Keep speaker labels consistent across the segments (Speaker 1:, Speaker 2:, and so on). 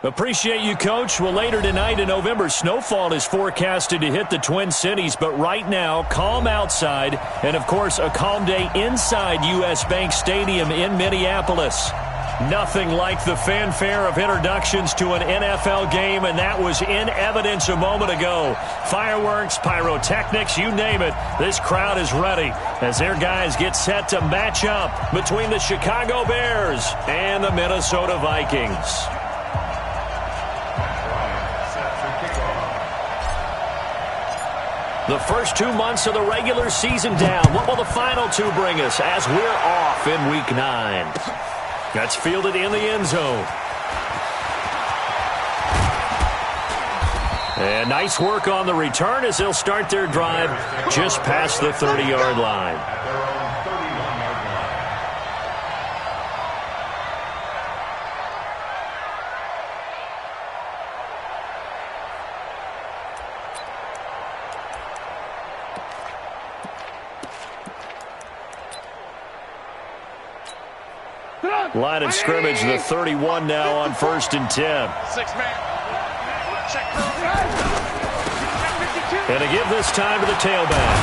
Speaker 1: Appreciate you, Coach. Well, later tonight, a November snowfall is forecasted to hit the Twin Cities, but right now, calm outside, and, of course, a calm day inside U.S. Bank Stadium in Minneapolis. Nothing like the fanfare of introductions to an NFL game, and that was in evidence a moment ago. Fireworks, pyrotechnics, you name it. This crowd is ready as their guys get set to match up between the Chicago Bears and the Minnesota Vikings. The first 2 months of the regular season down. What will the final two bring us as we're off in Week 9? That's fielded in the end zone. And nice work on the return as they'll start their drive just past the 30-yard line. Line of scrimmage, the 31 now on 1st and 10. And to give this time to the tailback.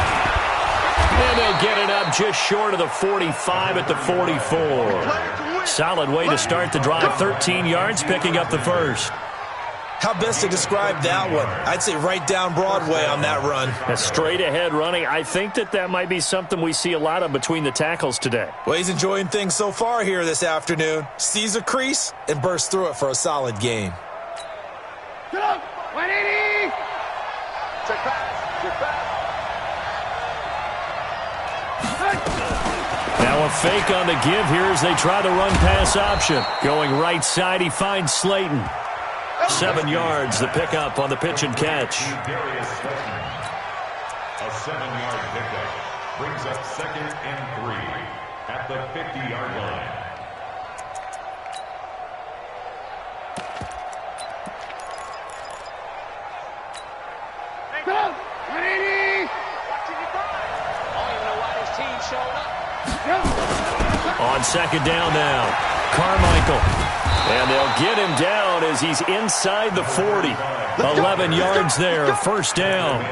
Speaker 1: And they'll get it up just short of the 45 at the 44. Solid way to start the drive. 13 yards, picking up the first.
Speaker 2: How best to describe that one? I'd say right down Broadway on that run.
Speaker 1: A straight-ahead running. I think that might be something we see a lot of between the tackles today.
Speaker 2: Well, he's enjoying things so far here this afternoon. Sees a crease and bursts through it for a solid gain.
Speaker 3: Get up! 180! Check pass. Check pass.
Speaker 1: Now a fake on the give here as they try the run-pass option. Going right side, he finds Slayton. 7 yards, the pickup on the pitch and catch.
Speaker 4: A 7-yard pickup brings up 2nd and 3 at the 50-yard line.
Speaker 3: Go! 180!
Speaker 1: On 2nd down now, Carmichael. And they'll get him down as he's inside the 40. 11 yards there, 1st down.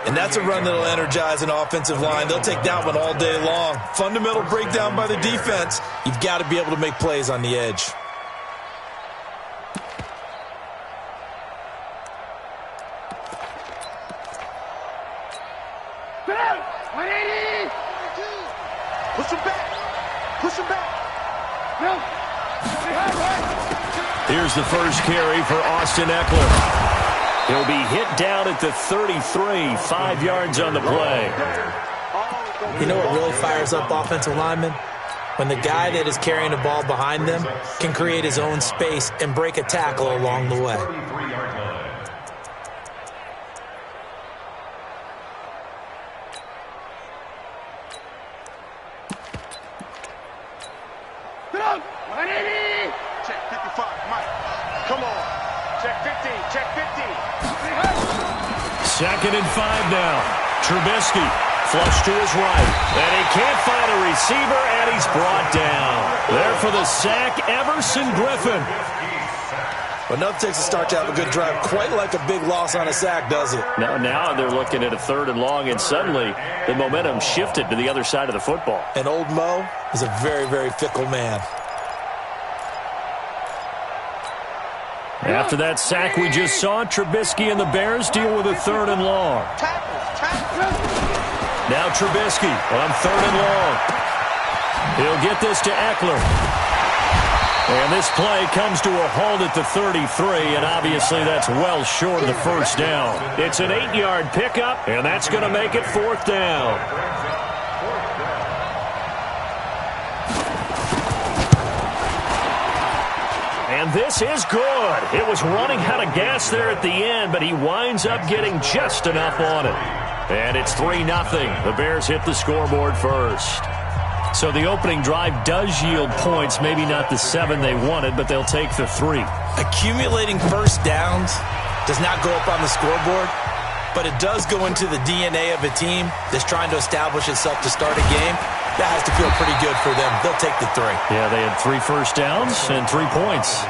Speaker 2: And that's a run that'll energize an offensive line. They'll take that one all day long. Fundamental breakdown by the defense. You've got to be able to make plays on the edge.
Speaker 3: Get out! 180! Push him back! Push him back! No!
Speaker 1: Here's the first carry for Austin Eckler. He'll be hit down at the 33, 5 yards on the play.
Speaker 2: You know what really fires up offensive linemen? When the guy that is carrying the ball behind them can create his own space and break a tackle along the way.
Speaker 3: Get out! 180! Check 55, Mike. Come on. Check 50, check 50.
Speaker 1: 2nd and 5 now. Trubisky flush to his right. And he can't find a receiver, and he's brought down. There for the sack, Everson Griffin.
Speaker 2: But enough takes a start to have a good drive. Quite like a big loss on a sack, does it?
Speaker 1: Now they're looking at a 3rd and long, and suddenly the momentum shifted to the other side of the football.
Speaker 2: And old Mo is a very, very fickle man.
Speaker 1: After that sack we just saw, Trubisky and the Bears deal with a 3rd and long. Now Trubisky on 3rd and long. He'll get this to Eckler. And this play comes to a halt at the 33, and obviously that's well short of the 1st down. It's an 8-yard pickup, and that's going to make it 4th down. And this is good. It was running out of gas there at the end, but he winds up getting just enough on it. And it's 3-0. The Bears hit the scoreboard first. So the opening drive does yield points, maybe not the 7 they wanted, but they'll take the 3.
Speaker 2: Accumulating first downs does not go up on the scoreboard, but it does go into the DNA of a team that's trying to establish itself to start a game. That has to feel pretty good for them. They'll take the 3.
Speaker 1: Yeah, they had 3 first downs and 3 points.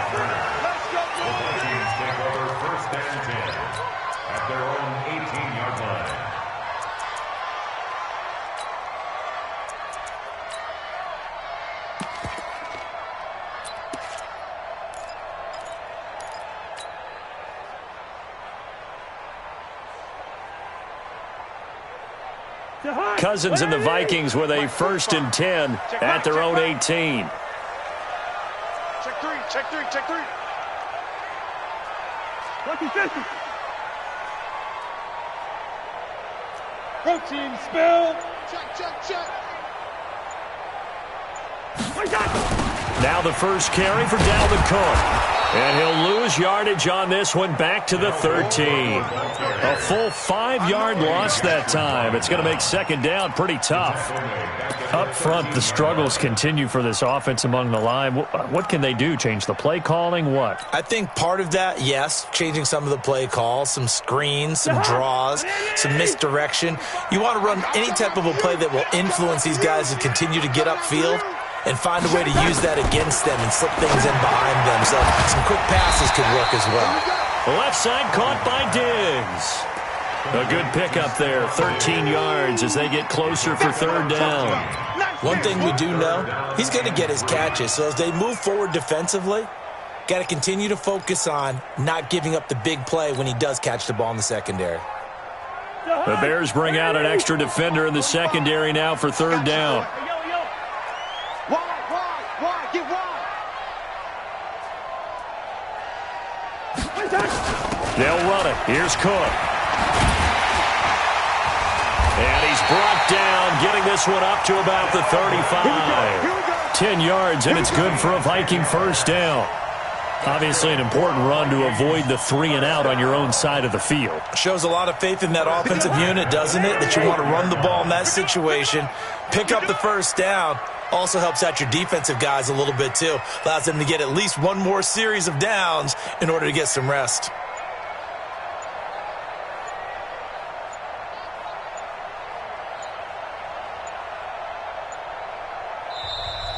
Speaker 1: Cousins and the Vikings with a 1st and 10 at their own 18.
Speaker 3: Check three, check three, check three. Lucky 50. Protein spill. Check, check, check.
Speaker 1: Now the first carry for Dalvin Cook. And he'll lose yardage on this one back to the 13. A full 5-yard loss that time. It's going to make 2nd down pretty tough. Up front, the struggles continue for this offense among the line. What can they do? Change the play calling? What?
Speaker 2: I think part of that, yes, changing some of the play calls, some screens, some draws, some misdirection. You want to run any type of a play that will influence these guys to continue to get upfield and find a way to use that against them and slip things in behind them. So some quick passes could work as well.
Speaker 1: Left side caught by Diggs. A good pickup there, 13 yards as they get closer for 3rd down.
Speaker 2: One thing we do know, he's going to get his catches. So as they move forward defensively, got to continue to focus on not giving up the big play when he does catch the ball in the secondary.
Speaker 1: The Bears bring out an extra defender in the secondary now for 3rd down. They'll run it. Here's Cook. And he's brought down, getting this one up to about the 35. 10 yards, and it's good for a Viking 1st down. Obviously an important run to avoid the 3-and-out on your own side of the field.
Speaker 2: Shows a lot of faith in that offensive unit, doesn't it? That you want to run the ball in that situation. Pick up the 1st down. Also helps out your defensive guys a little bit, too. Allows them to get at least one more series of downs in order to get some rest.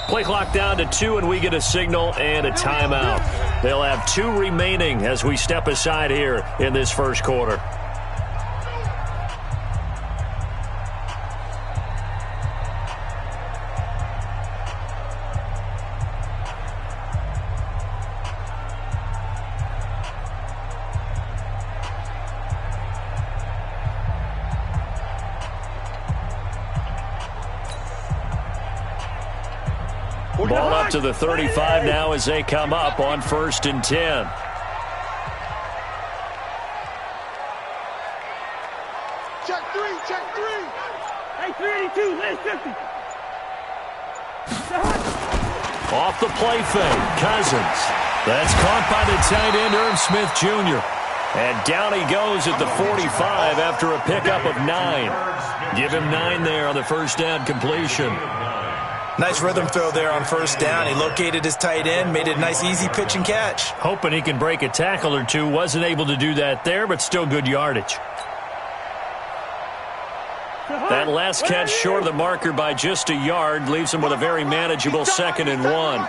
Speaker 1: Play clock down to 2, and we get a signal and a timeout. They'll have 2 remaining as we step aside here in this 1st quarter. Ball up to the 35 now as they come up on 1st and 10.
Speaker 3: Check three, check three. Hey, 382, last 50.
Speaker 1: Off the play fake, Cousins. That's caught by the tight end, Irv Smith Jr. And down he goes at the 45 after a pickup of 9. Give him 9 there on the 1st down completion.
Speaker 2: Nice rhythm throw there on 1st down. He located his tight end, made it a nice, easy pitch and catch.
Speaker 1: Hoping he can break a tackle or two. Wasn't able to do that there, but still good yardage. That last catch short of the marker by just a yard leaves him with a very manageable 2nd and 1.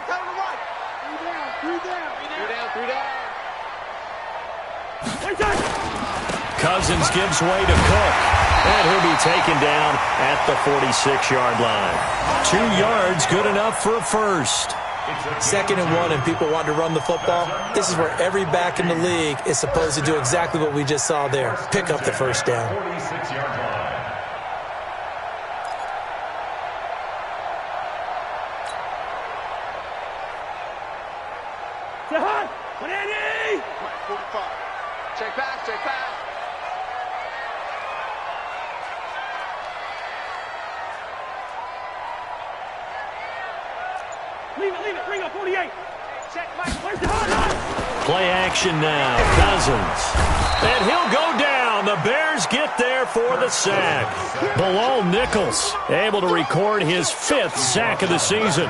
Speaker 1: Cousins gives way to Cook. And he'll be taken down at the 46-yard line. 2 yards, good enough for a 1st.
Speaker 2: 2nd and 1, and people want to run the football. This is where every back in the league is supposed to do exactly what we just saw there. Pick up the 1st down.
Speaker 4: 46-yard line.
Speaker 3: Check back, check back. Leave it, bring up 48. Check, Mike, where's the hard?
Speaker 1: Play action now, Cousins. And he'll go down. The Bears get there for the sack. Bilal Nichols able to record his 5th sack of the season.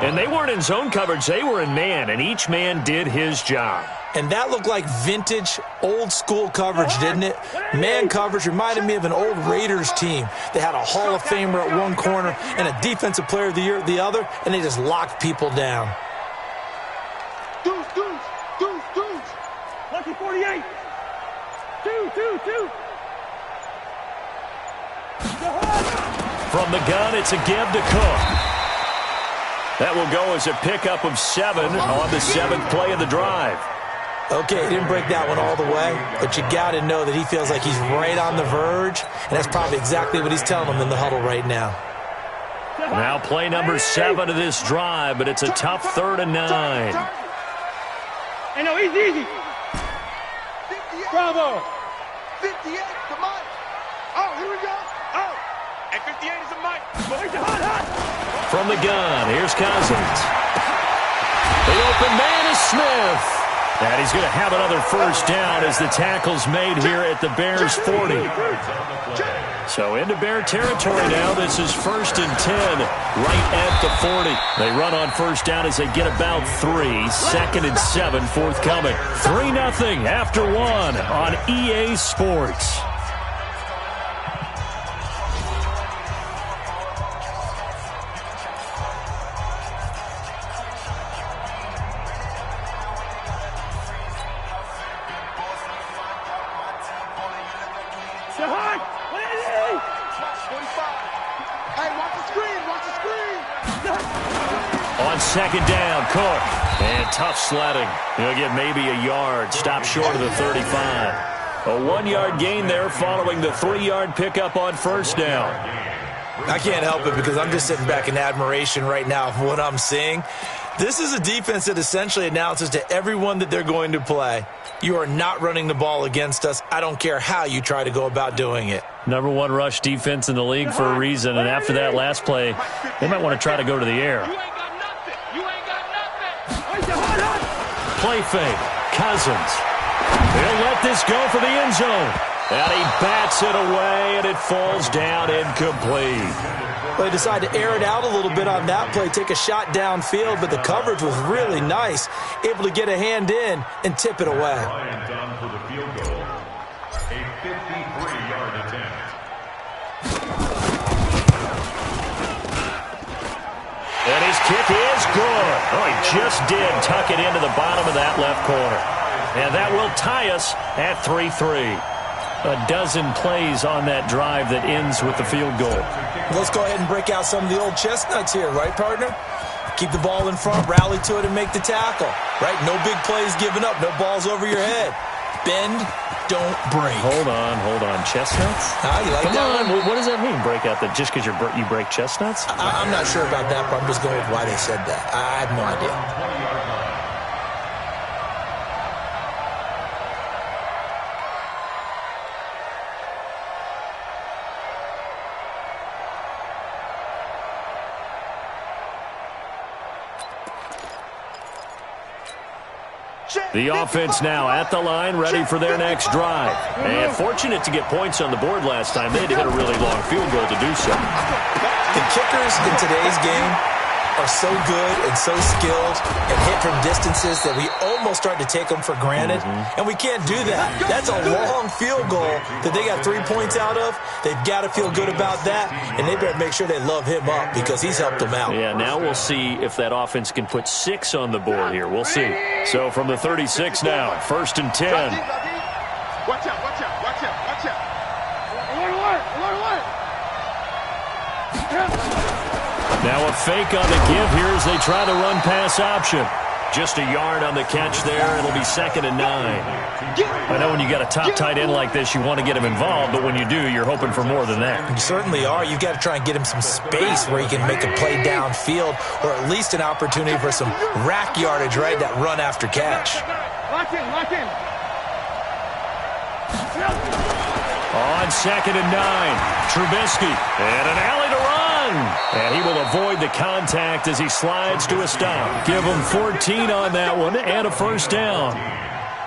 Speaker 1: And they weren't in zone coverage, they were in man, and each man did his job.
Speaker 2: And that looked like vintage, old-school coverage, didn't it? Man coverage reminded me of an old Raiders team. They had a Hall of Famer at one corner and a Defensive Player of the Year at the other, and they just locked people down.
Speaker 3: Deuce. Lucky 48. Two.
Speaker 1: From the gun, it's a give to Cook. That will go as a pickup of 7 on the 7th play of the drive.
Speaker 2: Okay, he didn't break that one all the way, but you got to know that he feels like he's right on the verge, and that's probably exactly what he's telling them in the huddle right now.
Speaker 1: Now play number 7 of this drive, but it's a tough 3rd and 9.
Speaker 3: Hey, no, easy. Bravo. 58 to Mike. Oh, here we go. Oh, and 58 is a Mike.
Speaker 1: From the gun, here's Cousins. The open man is Smith. And he's going to have another first down as the tackle's made here at the Bears' 40. So into Bear territory now. This is 1st and 10 right at the 40. They run on first down as they get about 3. 2nd and 7 forthcoming. 3-0 after 1 on EA Sports. On second down, Cook. And tough sledding. He'll get maybe a yard. Stop short of the 35. A 1-yard gain there following the 3-yard pickup on first down.
Speaker 2: I can't help it because I'm just sitting back in admiration right now of what I'm seeing. This is a defense that essentially announces to everyone that they're going to play, you are not running the ball against us. I don't care how you try to go about doing it.
Speaker 1: Number 1 rush defense in the league for a reason, and after that last play, they might want to try to go to the air. Play fake. Cousins. He'll let this go for the end zone. And he bats it away, and it falls down incomplete.
Speaker 2: Well, they decided to air it out a little bit on that play, take a shot downfield, but the coverage was really nice. Able to get a hand in and tip it away.
Speaker 4: Done for the field goal. A 53-yard attempt.
Speaker 1: And his kick is good. Oh, he just did tuck it into the bottom of that left corner. And that will tie us at 3-3. A dozen plays on that drive that ends with the field goal.
Speaker 2: Let's go ahead and break out some of the old chestnuts here, right, partner? Keep the ball in front, rally to it, and make the tackle, right? No big plays given up, no balls over your head. Bend, don't break.
Speaker 1: Hold on. Chestnuts?
Speaker 2: You like
Speaker 1: Come
Speaker 2: that
Speaker 1: on,
Speaker 2: one?
Speaker 1: what does that mean, break out that just because you break chestnuts?
Speaker 2: I'm not sure about that, but I'm just going with why they said that. I have no idea.
Speaker 1: The offense now at the line, ready for their next drive. And fortunate to get points on the board last time. They had to hit a really long field goal to do so.
Speaker 2: The kickers in today's game are so good and so skilled and hit from distances that we almost start to take them for granted, and we can't do that. That's a long field goal that they got 3 points out of. They've got to feel good about that, and they better make sure they love him up because he's helped them out.
Speaker 1: Yeah, now we'll see if that offense can put 6 on the board here. We'll see. So from the 36 now, 1st and 10.
Speaker 3: Watch out.
Speaker 1: Now a fake on the give here as they try the run-pass option. Just a yard on the catch there. It'll be 2nd and 9. I know when you got a top tight end like this, you want to get him involved, but when you do, you're hoping for more than that.
Speaker 2: You certainly are. You've got to try and get him some space where he can make a play downfield or at least an opportunity for some rack yardage, right, that run after catch.
Speaker 3: Lock in.
Speaker 1: On 2nd and 9, Trubisky, and an alley to run. And he will avoid the contact as he slides to a stop. Give him 14 on that one and a first down.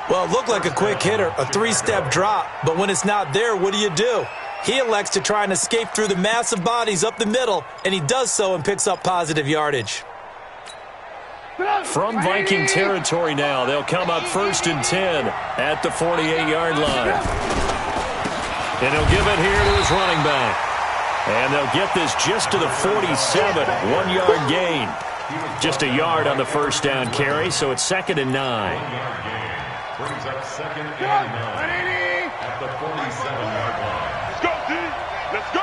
Speaker 2: Well, it looked like a quick hitter, a 3-step drop, but when it's not there, what do? He elects to try and escape through the massive bodies up the middle, and he does so and picks up positive yardage.
Speaker 1: From Viking territory now, they'll come up 1st and 10 at the 48-yard line. And he'll give it here to his running back. And they'll get this just to the 47, 1-yard gain. Just a yard on the first down carry, so it's 2nd and 9.
Speaker 4: Brings up 2nd and 9 at the 47-yard line.
Speaker 3: Let's go, D. Let's go.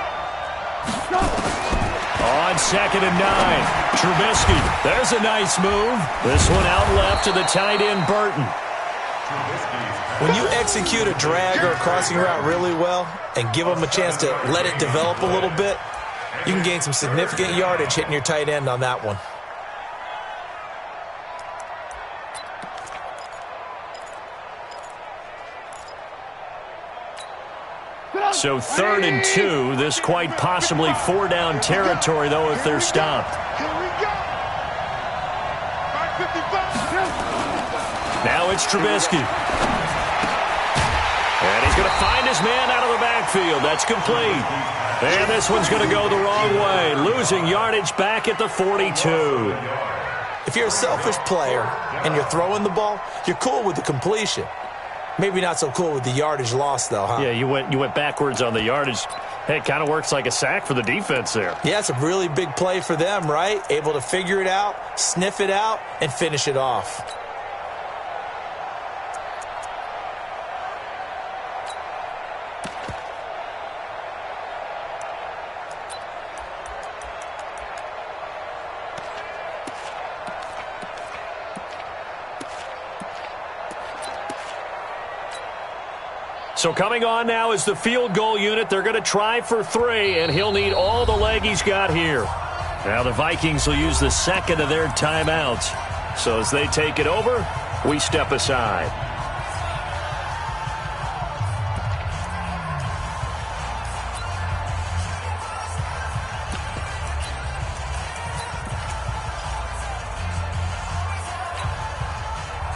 Speaker 1: On 2nd and 9, Trubisky. There's a nice move. This one out left to the tight end, Burton.
Speaker 2: When you execute a drag or a crossing route really well and give them a chance to let it develop a little bit, you can gain some significant yardage hitting your tight end on that one.
Speaker 1: So 3rd and 2. This quite possibly 4-down territory, though, if they're stopped. Now it's Trubisky. And he's going to find his man out of the backfield. That's complete. And this one's going to go the wrong way, losing yardage back at the 42.
Speaker 2: If you're a selfish player and you're throwing the ball, you're cool with the completion. Maybe not so cool with the yardage loss, though, huh?
Speaker 1: Yeah, you went backwards on the yardage. Hey, it kind of works like a sack for the defense there.
Speaker 2: Yeah, it's a really big play for them, right? Able to figure it out, sniff it out, and finish it off.
Speaker 1: So coming on now is the field goal unit. They're going to try for 3, and he'll need all the leg he's got here. Now the Vikings will use the second of their timeouts. So as they take it over, we step aside.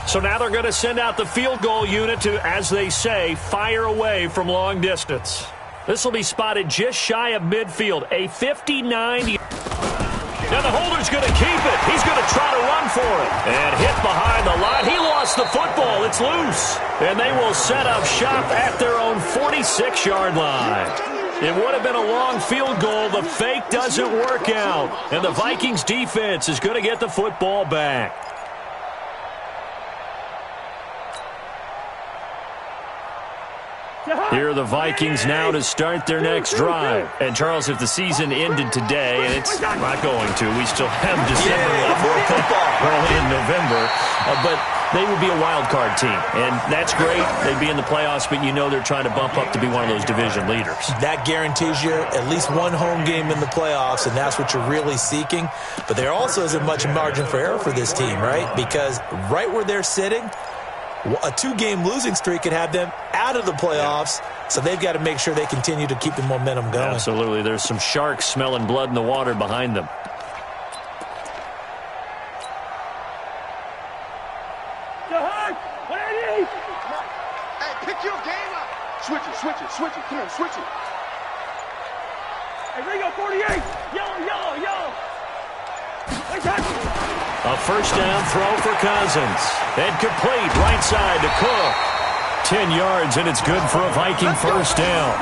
Speaker 1: So now they're going to send out the field goal unit to, as they say, fire away from long distance. This will be spotted just shy of midfield, a 59. Now the holder's going to keep it. He's going to try to run for it. And hit behind the line. He lost the football. It's loose. And they will set up shop at their own 46-yard line. It would have been a long field goal. The fake doesn't work out. And the Vikings defense is going to get the football back. Here are the Vikings now to start their next drive. And, Charles, if the season ended today, and it's not going to, we still have December early in November, but they would be a wild card team. And that's great. They'd be in the playoffs, but you know they're trying to bump up to be one of those division leaders. That
Speaker 2: guarantees you at least one home game in the playoffs, and that's what you're really seeking. But there also isn't much margin for error for this team, right? Because right where they're sitting, a 2-game losing streak could have them out of the playoffs, so they've got to make sure they continue to keep the momentum going.
Speaker 1: Absolutely. There's some sharks smelling blood in the water behind them.
Speaker 3: Hey, pick your game up. Switch it. Come on, switch it. Hey, Ringo, 48. Yellow.
Speaker 1: A first down throw for Cousins. And complete right side to Cook. 10 yards, and it's good for a Viking first down.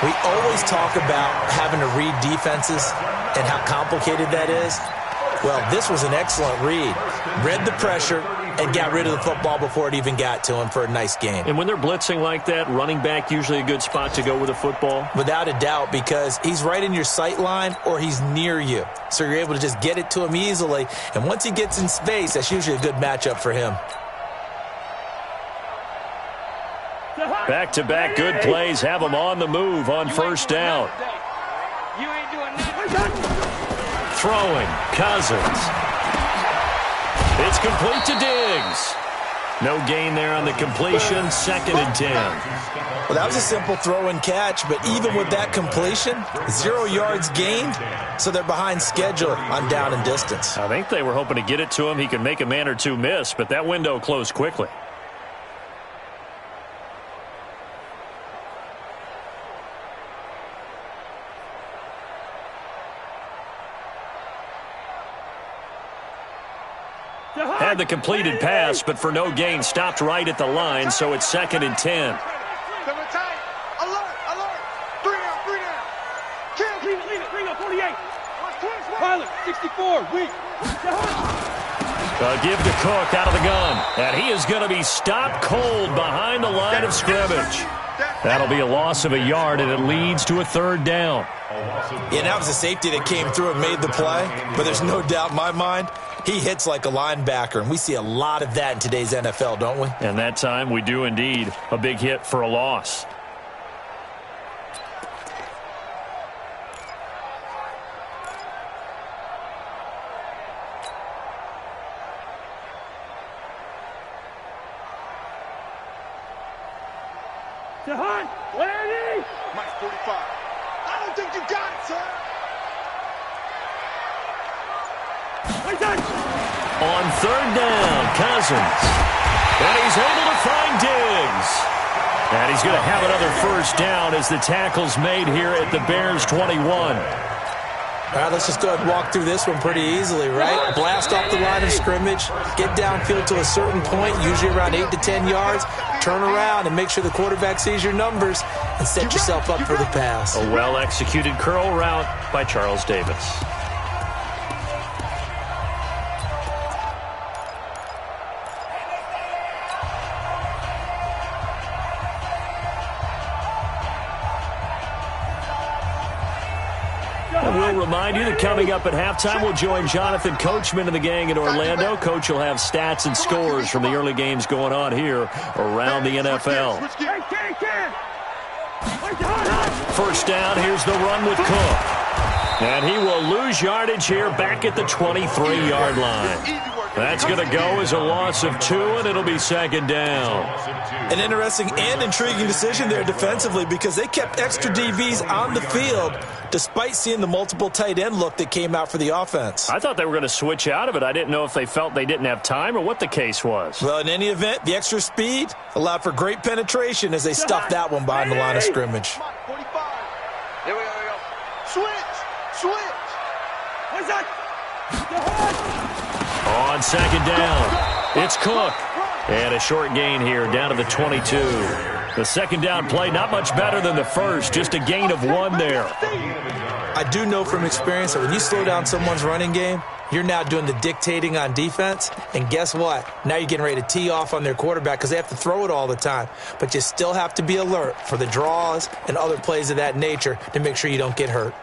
Speaker 2: We always talk about having to read defenses and how complicated that is. Well, this was an excellent read. Read the pressure and got rid of the football before it even got to him for a nice game.
Speaker 1: And when they're blitzing like that, running back usually a good spot to go with a football?
Speaker 2: Without a doubt, because he's right in your sight line or he's near you. So you're able to just get it to him easily. And once he gets in space, that's usually a good matchup for him.
Speaker 1: Back-to-back good plays have him on the move on first down.
Speaker 3: You ain't doing nothing.
Speaker 1: Throwing, Cousins. It's complete to Diggs. No gain there on the completion, 2nd and 10.
Speaker 2: Well, that was a simple throw and catch, but even with that completion, 0 yards gained, so they're behind schedule on down and distance.
Speaker 1: I think they were hoping to get it to him. He could make a man or two miss, but that window closed quickly. Had the completed pass, but for no gain, stopped right at the line, so it's 2nd and 10.
Speaker 3: Alert. 3 down. Kill. Leave it. 48. Pilot, 64. Weak.
Speaker 1: Give to Cook out of the gun. And he is going to be stopped cold behind the line of scrimmage. That'll be a loss of a yard, and it leads to a 3rd down.
Speaker 2: Yeah, that was a safety that came through and made the play, but there's no doubt in my mind He hits like a linebacker, and we see a lot of that in today's NFL, don't we?
Speaker 1: And that time we do indeed. A big hit for a loss.
Speaker 3: Mike 45. I don't think you got it, sir.
Speaker 1: On third down, Cousins. And he's able to find Diggs. And he's going to have another first down as the tackle's made here at the Bears 21.
Speaker 2: All right, let's just go ahead and walk through this one pretty easily, right? Blast off the line of scrimmage, get downfield to a certain point, usually around 8 to 10 yards, turn around and make sure the quarterback sees your numbers and set yourself up for the pass.
Speaker 1: A well-executed curl route by Charles Davis. We'll remind you that coming up at halftime, we'll join Jonathan Coachman and the gang in Orlando. Coach will have stats and scores from the early games going on here around the NFL. First down, here's the run with Cook. And he will lose yardage here back at the 23-yard line. That's going to go as a loss of 2, and it'll be second down.
Speaker 2: An interesting and intriguing decision there defensively because they kept extra DBs on the field despite seeing the multiple tight end look that came out for the offense.
Speaker 1: I thought they were going to switch out of it. I didn't know if they felt they didn't have time or what the case was.
Speaker 2: Well, in any event, the extra speed allowed for great penetration as they stuffed that one behind the line of scrimmage.
Speaker 3: 45. Here we go. Switch. What's that?
Speaker 1: On second down, it's Cook. And a short gain here down to the 22. The second down play, not much better than the first, just a gain of 1 there.
Speaker 2: I do know from experience that when you slow down someone's running game, you're now doing the dictating on defense. And guess what? Now you're getting ready to tee off on their quarterback because they have to throw it all the time. But you still have to be alert for the draws and other plays of that nature to make sure you don't get hurt.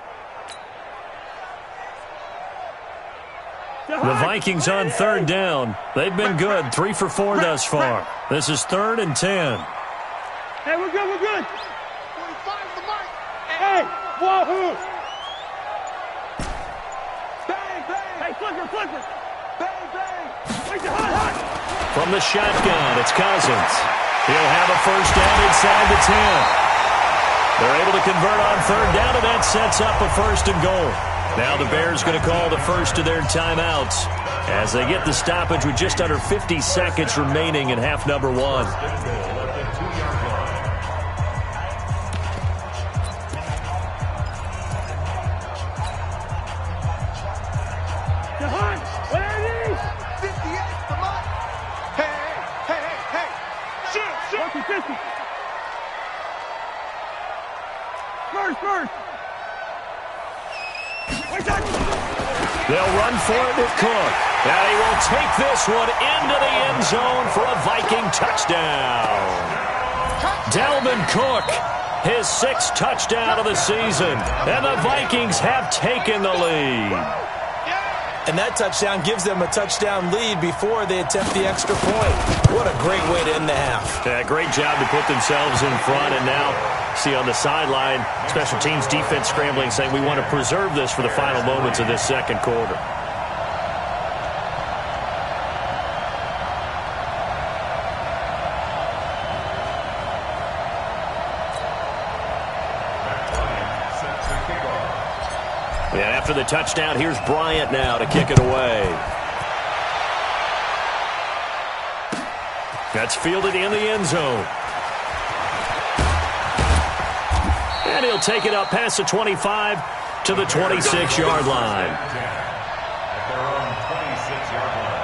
Speaker 1: The Vikings on third down. They've been good, 3 for 4 thus far. This is 3rd and 10.
Speaker 3: Hey, we're good. 45 the mic. Hey, wahoo. Bang. Hey, flipper. Bang. Hot.
Speaker 1: From the shotgun, it's Cousins. He'll have a first down inside the 10. They're able to convert on third down, and that sets up a 1st and goal. Now the Bears going to call the first of their timeouts as they get the stoppage with just under 50 seconds remaining in half number 1.
Speaker 3: First.
Speaker 1: They'll run for it with Cook. And he will take this one into the end zone for a Viking touchdown. Dalvin Cook, his 6th touchdown of the season. And the Vikings have taken the lead.
Speaker 2: And that touchdown gives them a touchdown lead before they attempt the extra point. What a great way to end the half.
Speaker 1: Yeah, great job to put themselves in front. And now, see on the sideline, special teams defense scrambling, saying we want to preserve this for the final moments of this second quarter. And after the touchdown, here's Bryant now to kick it away. That's fielded in the end zone. And he'll take it up past the 25 to the 26-yard line.
Speaker 4: At their own 26-yard line.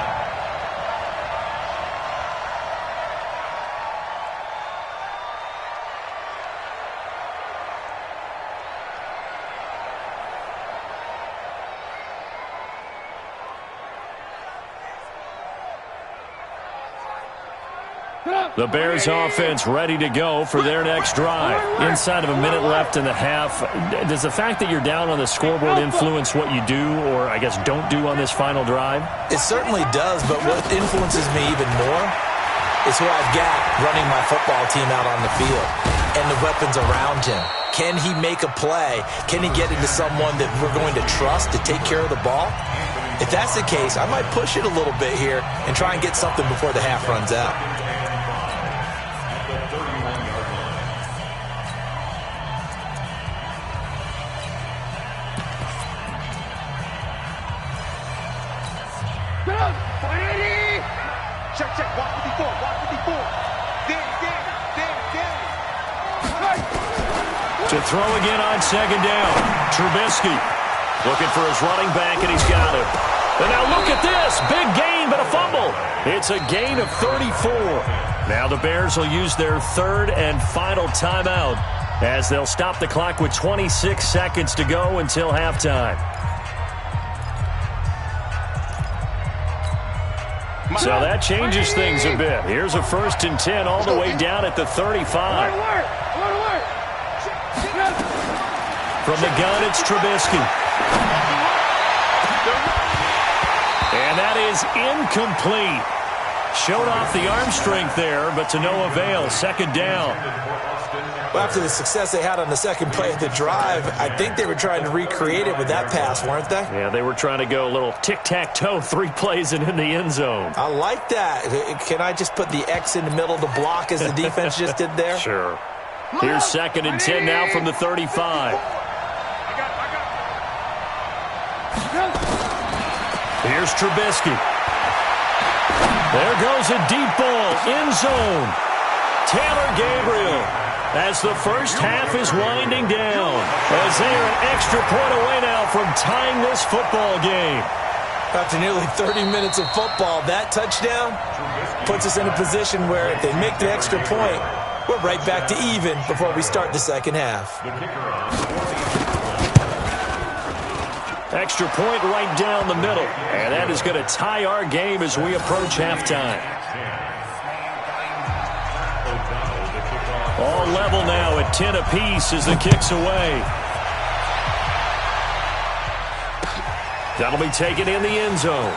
Speaker 1: The Bears offense ready to go for their next drive. Inside of a minute left in the half, does the fact that you're down on the scoreboard influence what you do or, I guess, don't do on this final drive?
Speaker 2: It certainly does, but what influences me even more is who I've got running my football team out on the field and the weapons around him. Can he make a play? Can he get into someone that we're going to trust to take care of the ball? If that's the case, I might push it a little bit here and try and get something before the half runs out.
Speaker 3: Check, check, watch 54, watch 54.
Speaker 1: To throw again on second down. Trubisky looking for his running back, and he's got it. And now look at this. Big gain, but a fumble. It's a gain of 34. Now the Bears will use their third and final timeout as they'll stop the clock with 26 seconds to go until halftime. So that changes things a bit. Here's a 1st and 10 all the way down at the 35. From the gun, it's Trubisky. And that is incomplete. Showed off the arm strength there, but to no avail. Second down.
Speaker 2: Well, after the success they had on the second play of the drive, I think they were trying to recreate it with that pass, weren't they?
Speaker 1: Yeah, they were trying to go a little tic-tac-toe, 3 plays and in the end zone.
Speaker 2: I like that. Can I just put the X in the middle to block as the defense just did there?
Speaker 1: Sure. Here's 2nd and 10 now from the 35. Here's Trubisky. There goes a deep ball, end zone. Taylor Gabriel, as the first half is winding down, as they are an extra point away now from tying this football game.
Speaker 2: After nearly 30 minutes of football, that touchdown puts us in a position where if they make the extra point, we're right back to even before we start the second half.
Speaker 1: Extra point right down the middle, and that is going to tie our game as we approach halftime. All level now at 10 apiece as the kick's away. That'll be taken in the end zone.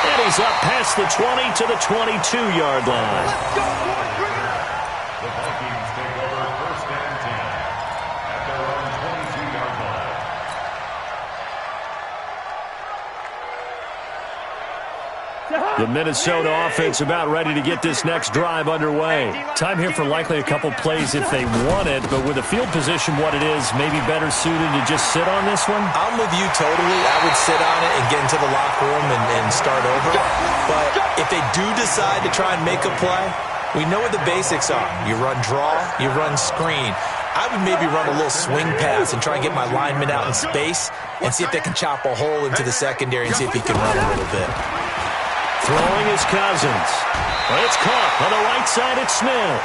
Speaker 1: And he's up past the 20 to the 22-yard line.
Speaker 4: The Vikings take over 1st and 10 at their own 22-yard line.
Speaker 1: The Minnesota offense about ready to get this next drive underway. Time here for likely a couple plays if they want it, but with the field position what it is, maybe better suited to just sit on this one?
Speaker 2: I'm with you totally. I would sit on it and get into the locker room and start over. But if they do decide to try and make a play, we know what the basics are. You run draw, you run screen. I would maybe run a little swing pass and try and get my lineman out in space and see if they can chop a hole into the secondary and see if he can run a little bit.
Speaker 1: Throwing is Cousins. It's caught on the right side. It's Smith.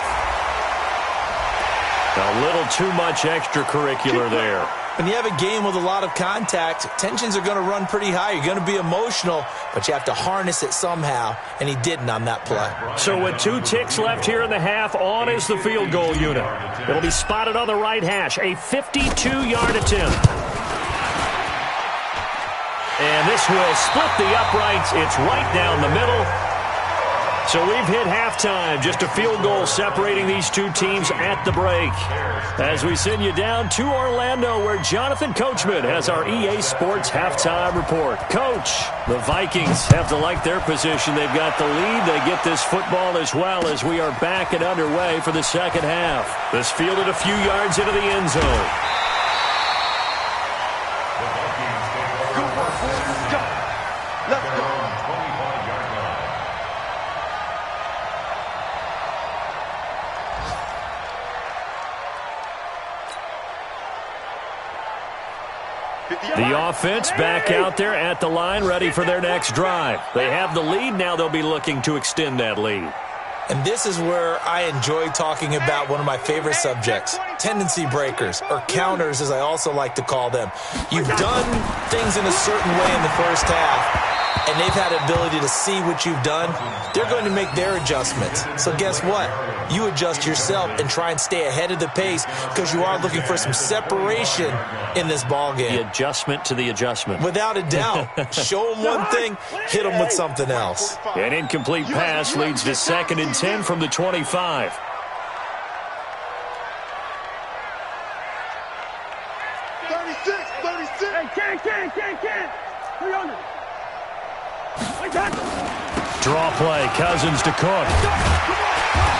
Speaker 1: A little too much extracurricular there.
Speaker 2: When you have a game with a lot of contact, tensions are going to run pretty high. You're going to be emotional, but you have to harness it somehow, and he didn't on that play.
Speaker 1: So with 2 ticks left here in the half, on is the field goal unit. It'll be spotted on the right hash, a 52-yard attempt. And this will split the uprights. It's right down the middle. So we've hit halftime. Just a field goal separating these two teams at the break. As we send you down to Orlando, where Jonathan Coachman has our EA Sports halftime report. Coach, the Vikings have to like their position. They've got the lead. They get this football as well as we are back and underway for the second half. This fielded a few yards into the end zone. The offense back out there at the line, ready for their next drive. They have the lead. Now they'll be looking to extend that lead.
Speaker 2: And this is where I enjoy talking about one of my favorite subjects, tendency breakers, or counters as I also like to call them. You've done things in a certain way in the first half, and they've had the ability to see what you've done, they're going to make their adjustments. So guess what? You adjust yourself and try and stay ahead of the pace because you are looking for some separation in this ball game.
Speaker 1: The adjustment to the adjustment.
Speaker 2: Without a doubt. Show them one thing, hit them with something else.
Speaker 1: An incomplete pass leads to 2nd and 10 from the 25.
Speaker 3: 36. Hey, can't. 300.
Speaker 1: Draw play, Cousins to Cook.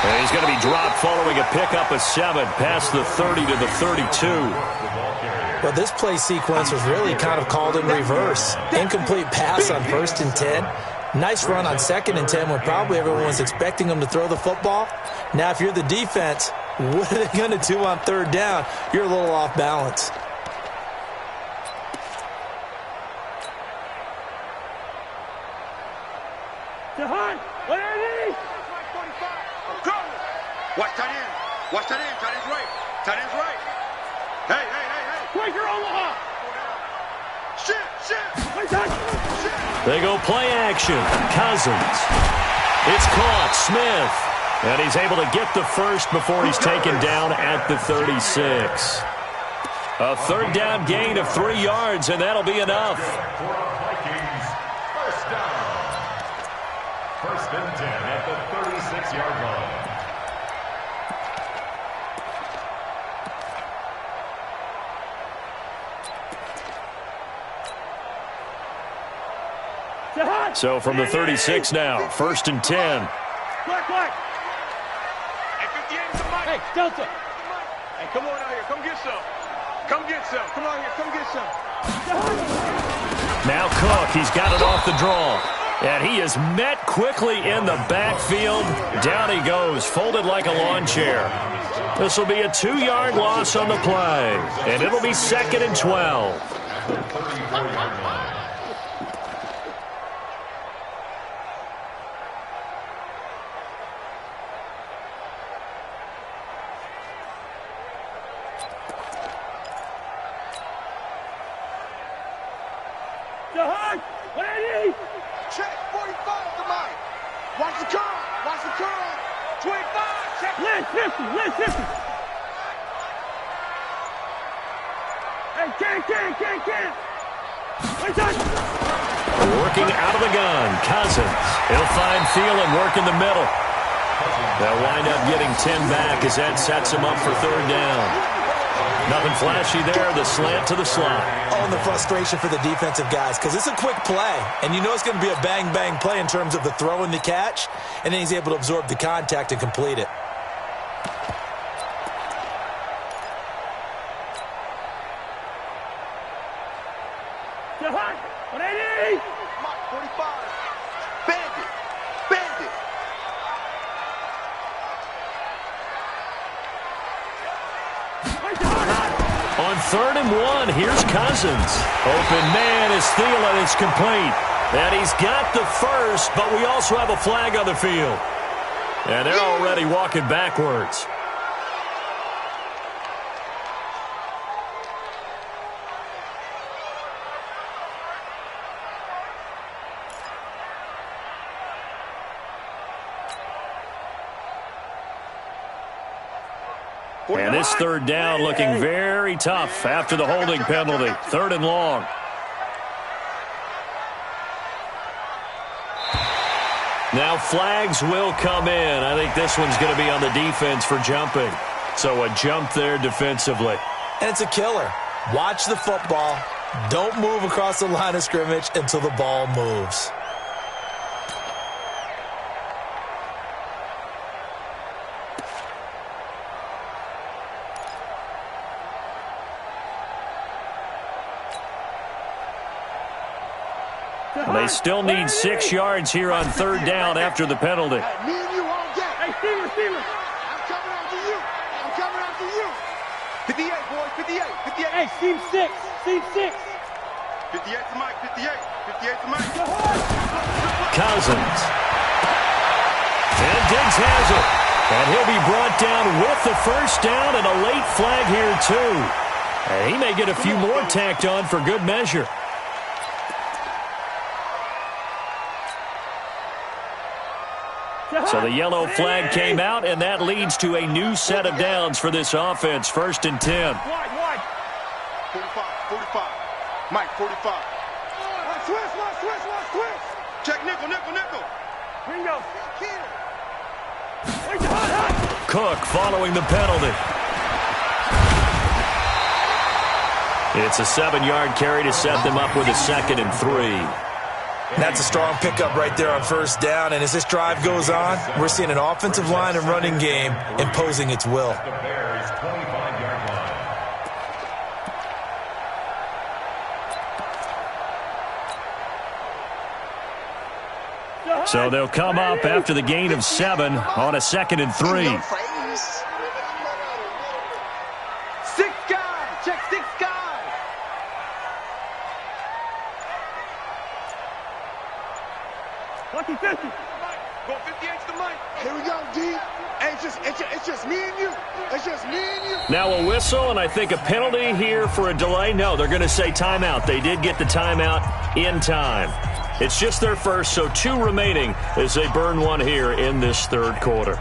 Speaker 1: And he's going to be dropped following a pickup of 7 past the 30 to the 32.
Speaker 2: Well, this play sequence was really kind of called in reverse. Incomplete pass on 1st and 10. Nice run on 2nd and 10 when probably everyone was expecting them to throw the football. Now, if you're the defense, what are they going to do on 3rd down? You're a little off balance.
Speaker 3: Watch that in. Tight end's right. Hey. Quaker Omaha. Shit.
Speaker 1: They go play action. Cousins. It's caught. Smith. And he's able to get the first before he's taken down at the 36. A 3rd down gain of 3 yards, and that'll be enough.
Speaker 4: Vikings, 1st down. 1st and 10 at the 36-yard line.
Speaker 1: So from the 36 now, 1st and 10.
Speaker 3: Black. Hey, 58 is the mic. Hey, Delta. Hey, come on out here. Come get some. Come on here. Come get some.
Speaker 1: Now Cook, he's got it off the draw. And he is met quickly in the backfield. Down he goes, folded like a lawn chair. This will be a 2-yard loss on the play. And it'll be 2nd and 12.
Speaker 4: 34-yard line.
Speaker 3: Check 45 to Mike. Watch the curl. 25. Check. List 50. Hey, can't.
Speaker 1: Working out of the gun, Cousins. He'll find Thielen, work in the middle. They'll wind up getting 10 back as that sets him up for 3rd down. Nothing flashy there, the slant to the slot.
Speaker 2: Oh, and the frustration for the defensive guys because it's a quick play, and you know it's going to be a bang-bang play in terms of the throw and the catch, and then he's able to absorb the contact and complete it.
Speaker 3: Mike, 45. Bandit.
Speaker 1: On 3rd and 1, here's Cousins. Open man is Thielen. It's complete. And he's got the first, but we also have a flag on the field. And they're already walking backwards. And this 3rd down looking very tough after the holding penalty. 3rd and long. Now flags will come in. I think this one's going to be on the defense for jumping. So a jump there defensively.
Speaker 2: And it's a killer. Watch the football. Don't move across the line of scrimmage until the ball moves.
Speaker 1: They still need 6 yards here on 3rd down after the penalty.
Speaker 3: Me and you all day. Hey, Steelers. I'm coming after you. 58, boys, 58. Hey, seam 6. 58 to Mike, 58 to Mike.
Speaker 1: Cousins. And Diggs has it. And he'll be brought down with the 1st down and a late flag here, too. And he may get a few more tacked on for good measure. So the yellow flag came out, and that leads to a new set of downs for this offense. 1st and 10.
Speaker 3: 45, 45. Mike, 45. Switch. Check nickel. Bingo.
Speaker 1: Cook following the penalty. It's a 7-yard carry to set them up with a 2nd and 3.
Speaker 2: That's a strong pickup right there on 1st down, and as this drive goes on, we're seeing an offensive line and running game imposing its will.
Speaker 4: The Bears' 25-yard line.
Speaker 1: So they'll come up after the gain of 7 on a 2nd and 3.
Speaker 3: 6 guys. Check 6 guys. Lucky 50. Go 58 to Mike. Here we go, D. Hey, it's just me and you. It's just me and you.
Speaker 1: Now a whistle, and I think a penalty here for a delay. No, they're going to say timeout. They did get the timeout in time. It's just their first, so 2 remaining as they burn one here in this 3rd quarter.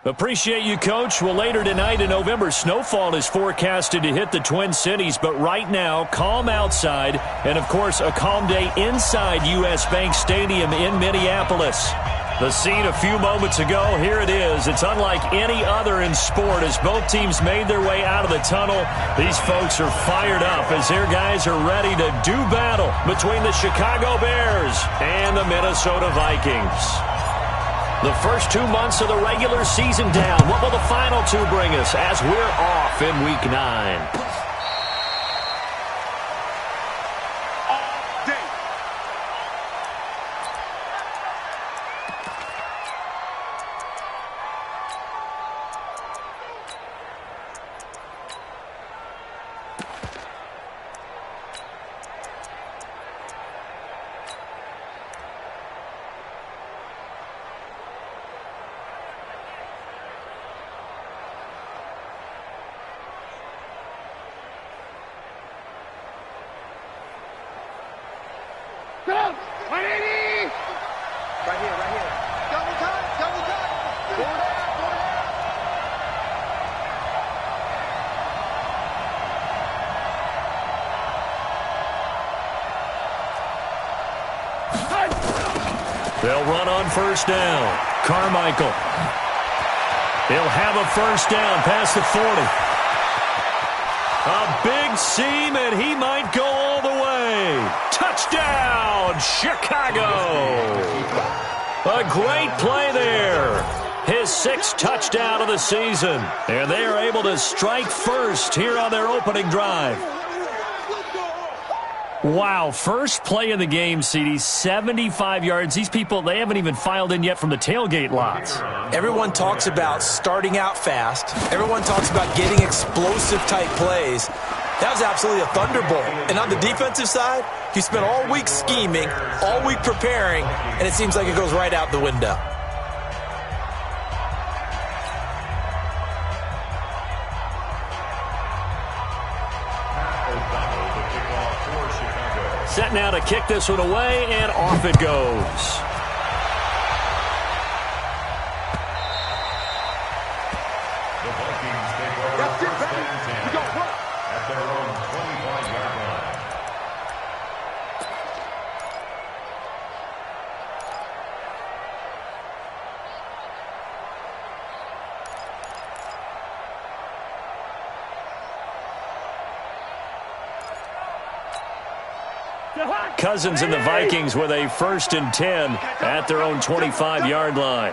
Speaker 1: Appreciate you, Coach. Well, later tonight in November, snowfall is forecasted to hit the Twin Cities, but right now, calm outside, and of course, a calm day inside U.S. Bank Stadium in Minneapolis. The scene a few moments ago, here it is. It's unlike any other in sport as both teams made their way out of the tunnel. These folks are fired up as their guys are ready to do battle between the Chicago Bears and the Minnesota Vikings. The first 2 months of the regular season down. What will the final two bring us as we're off in Week 9? They'll run on first down. Carmichael. He'll have a first down past the 40. A big seam, and he might go all the way. Touchdown, Chicago. A great play there. His 6th touchdown of the season. And they are able to strike first here on their opening drive. Wow, first play of the game, CD, 75 yards. These people, they haven't even filed in yet from the tailgate lots.
Speaker 2: Everyone talks about starting out fast. Everyone talks about getting explosive-type plays. That was absolutely a thunderbolt. And on the defensive side, you spent all week scheming, all week preparing, and it seems like it goes right out the window.
Speaker 1: Set now to kick this one away, and off it goes.
Speaker 4: The Vikings take over first and 10 at their own 25-yard line.
Speaker 1: Cousins and the Vikings with a 1st and 10 at their own 25-yard line.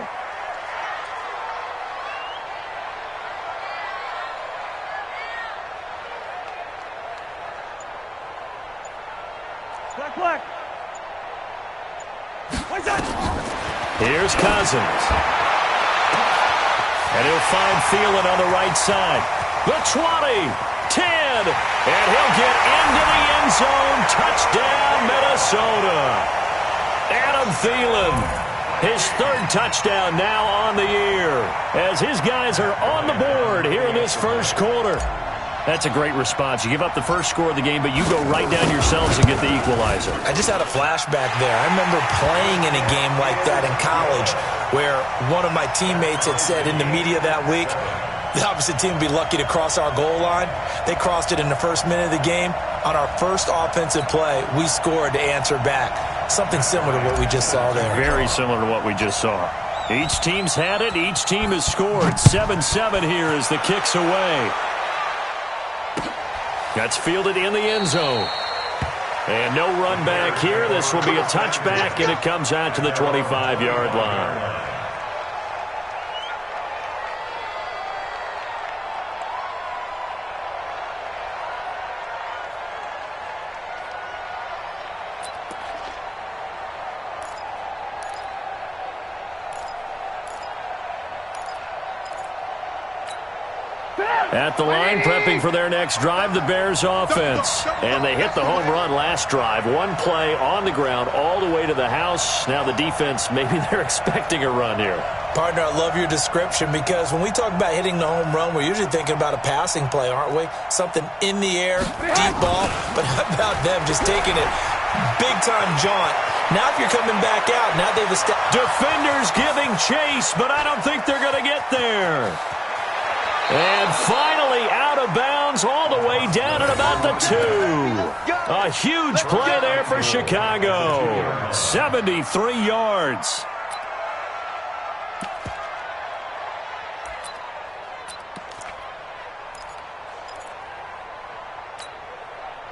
Speaker 1: Here's Cousins. And he'll find Thielen on the right side. The 20, 10, and he'll get into the end zone. Touchdown, Minnesota. Adam Thielen, his 3rd touchdown now on the year, as his guys are on the board here in this first quarter. That's a great response. You give up the first score of the game, but you go right down yourselves and get the equalizer.
Speaker 2: I just had a flashback there. I remember playing in a game like that in college where one of my teammates had said in the media that week, the opposite team would be lucky to cross our goal line. They crossed it in the first minute of the game. On our first offensive play, we scored to answer back. Something similar to what we just saw there.
Speaker 1: Very similar to what we just saw. Each team's had it. Each team has scored. 7-7 here as the kick's away. That's fielded in the end zone. And no run back here. This will be a touchback, and it comes out to the 25-yard line. At the line, prepping for their next drive, the Bears offense. And they hit the home run last drive. One play on the ground all the way to the house. Now the defense, maybe they're expecting a run here.
Speaker 2: Partner, I love your description because when we talk about hitting the home run, we're usually thinking about a passing play, aren't we? Something in the air, deep ball. But how about them just taking it big-time jaunt? Now if you're coming back out, now they've established
Speaker 1: Defenders giving chase, but I don't think they're going to get there. And finally out of bounds all the way down at about the 2. A huge play there for Chicago. 73 yards.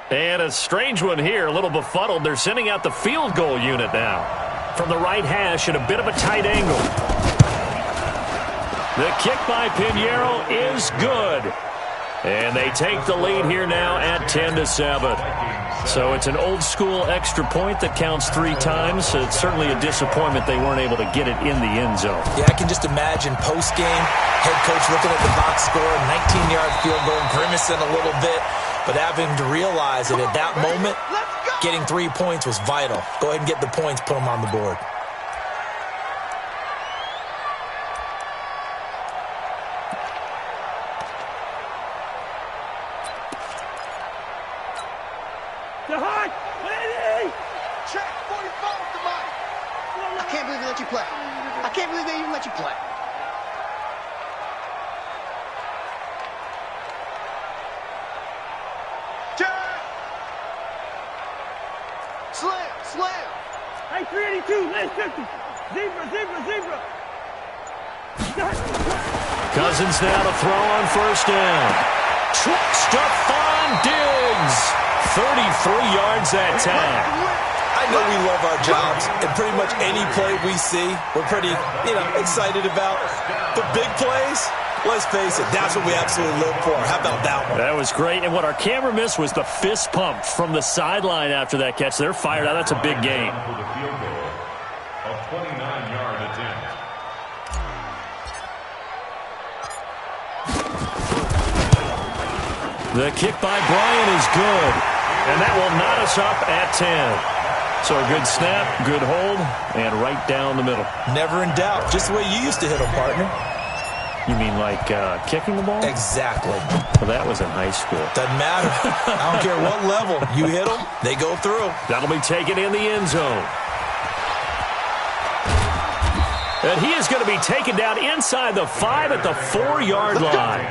Speaker 1: And a strange one here, a little befuddled. They're sending out the field goal unit now. From the right hash at a bit of a tight angle. The kick by Pinheiro is good. And they take the lead here now at 10-7. So it's an old-school extra point that counts 3 times. So it's certainly a disappointment they weren't able to get it in the end zone.
Speaker 2: Yeah, I can just imagine post-game, head coach looking at the box score, 19-yard field goal, grimacing a little bit. But having to realize that at that moment, getting 3 points was vital. Go ahead and get the points, put them on the board.
Speaker 3: Check, 45 to Mike. I can't believe they let you play. I can't believe they even let you play. Slam.
Speaker 5: Hey, 382, lane 50. Zebra.
Speaker 1: Cousins now to throw on first down. Stephon Diggs. 33 yards that time.
Speaker 2: I know we love our jobs, and pretty much any play we see, we're pretty, excited about. But big plays, let's face it, that's what we absolutely live for. How about that one?
Speaker 1: That was great, and what our camera missed was the fist pump from the sideline after that catch. They're fired out. That's a big game.
Speaker 4: For the field goal, a 29-yard attempt.
Speaker 1: The kick by Bryant is good, and that will knot us up at 10. So a good snap, good hold, and right down the middle.
Speaker 2: Never in doubt. Just the way you used to hit them, partner.
Speaker 1: You mean like kicking the ball?
Speaker 2: Exactly.
Speaker 1: Well, that was in high school.
Speaker 2: Doesn't matter. I don't care what level. You hit them, they go through.
Speaker 1: That'll be taken in the end zone. And he is going to be taken down inside the 5 at the 4-yard line.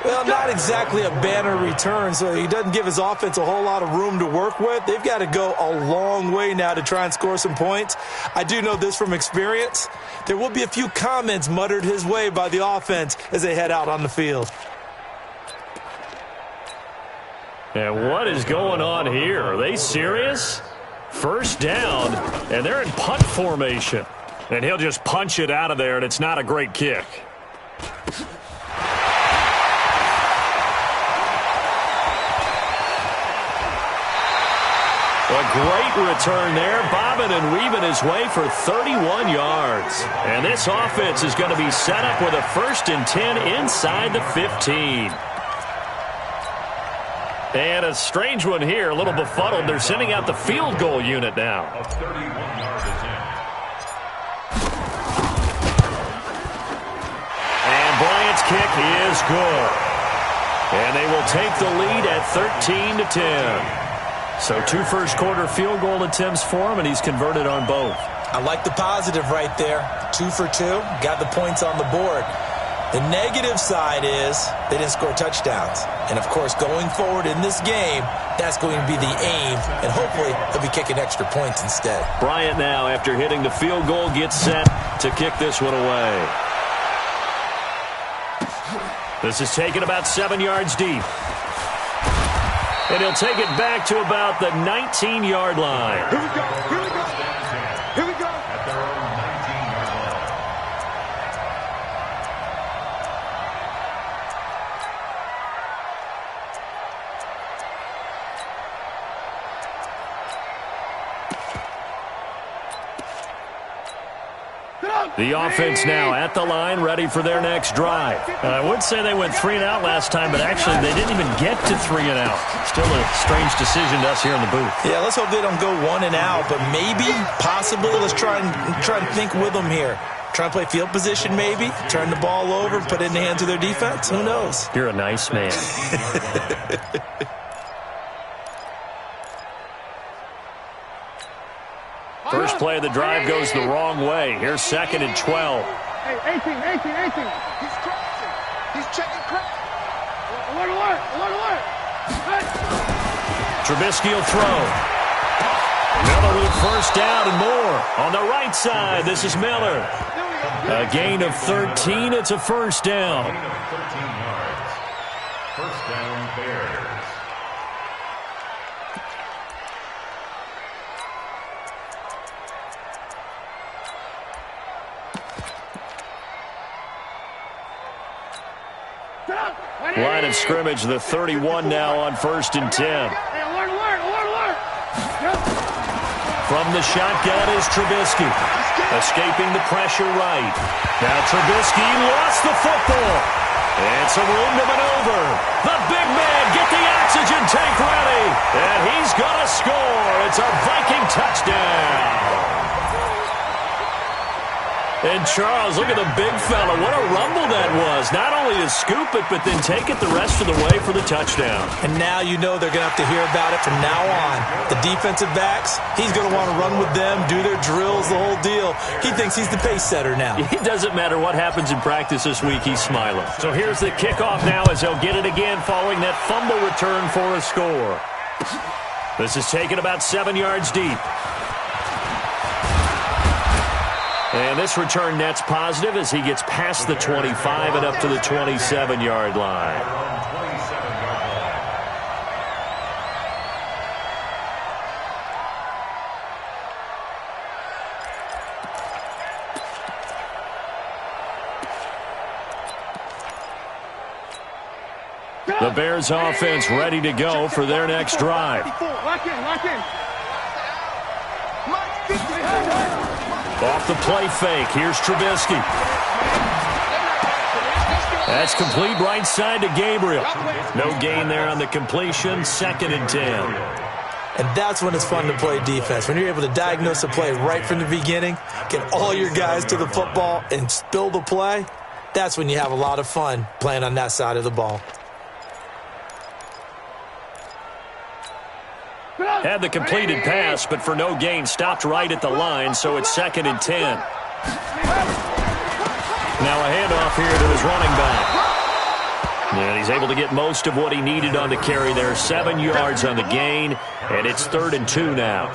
Speaker 2: Well, not exactly a banner return, so he doesn't give his offense a whole lot of room to work with. They've got to go a long way now to try and score some points. I do know this from experience. There will be a few comments muttered his way by the offense as they head out on the field.
Speaker 1: And what is going on here? Are they serious? First down, and they're in punt formation. And he'll just punch it out of there, and it's not a great kick. A great return there, bobbing and weaving his way for 31 yards. And this offense is going to be set up with a 1st and 10 inside the 15. And a strange one here, a little befuddled. They're sending out the field goal unit now.
Speaker 4: A 31-yard attempt.
Speaker 1: And Bryant's kick is good. And they will take the lead at 13-10. So 2 first-quarter field goal attempts for him, and he's converted on both.
Speaker 2: I like the positive right there. 2 for 2, got the points on the board. The negative side is they didn't score touchdowns. And, of course, going forward in this game, that's going to be the aim, and hopefully he'll be kicking extra points instead.
Speaker 1: Bryant now, after hitting the field goal, gets set to kick this one away. This is taken about 7 yards deep. And he'll take it back to about the 19-yard line.
Speaker 3: Here we go.
Speaker 4: At their own 19-yard line.
Speaker 1: The offense now at the line, ready for their next drive. I would say they went 3 and out last time, but actually they didn't even get to 3 and out. Still a strange decision to us here in the booth.
Speaker 2: Yeah, let's hope they don't go 1 and out, but maybe, possibly, let's try and think with them here. Try and play field position maybe, turn the ball over, put it in the hands of their defense. Who knows?
Speaker 1: You're a nice man. play of the drive goes the wrong way. Here's 2nd and 12.
Speaker 5: Hey, 18.
Speaker 3: He's crossing. He's checking cross.
Speaker 5: Alert.
Speaker 1: Trubisky will throw. Miller with first down and more. On the right side, this is Miller. A gain of 13. It's a first down.
Speaker 4: Gain of 13 yards. First down, Bears.
Speaker 1: Line of scrimmage, the 31 now on 1st and 10.
Speaker 5: Hey, alert.
Speaker 1: From the shotgun is Trubisky. Escaping the pressure right. Now Trubisky lost the football. And some room to maneuver. The big man, get the oxygen tank ready. And he's going to score. It's a Viking touchdown. And Charles, look at the big fella. What a rumble that was. Not only to scoop it, but then take it the rest of the way for the touchdown.
Speaker 2: And now you know they're going to have to hear about it from now on. The defensive backs, he's going to want to run with them, do their drills, the whole deal. He thinks he's the pace setter now.
Speaker 1: It doesn't matter what happens in practice this week, he's smiling. So here's the kickoff now as they'll get it again following that fumble return for a score. This is taken about 7 yards deep. And this return net's positive as he gets past the 25 and up to the 27-yard line. The Bears offense ready to go for their next drive.
Speaker 5: Lock in.
Speaker 1: Off the play fake, here's Trubisky. That's complete right side to Gabriel. No gain there on the completion, 2nd and 10.
Speaker 2: And that's when it's fun to play defense. When you're able to diagnose a play right from the beginning, get all your guys to the football and spill the play, that's when you have a lot of fun playing on that side of the ball.
Speaker 1: Had the completed pass, but for no gain, stopped right at the line, so it's 2nd and 10. Now a handoff here to his running back. And he's able to get most of what he needed on the carry there. 7 yards on the gain, and it's 3rd and 2 now.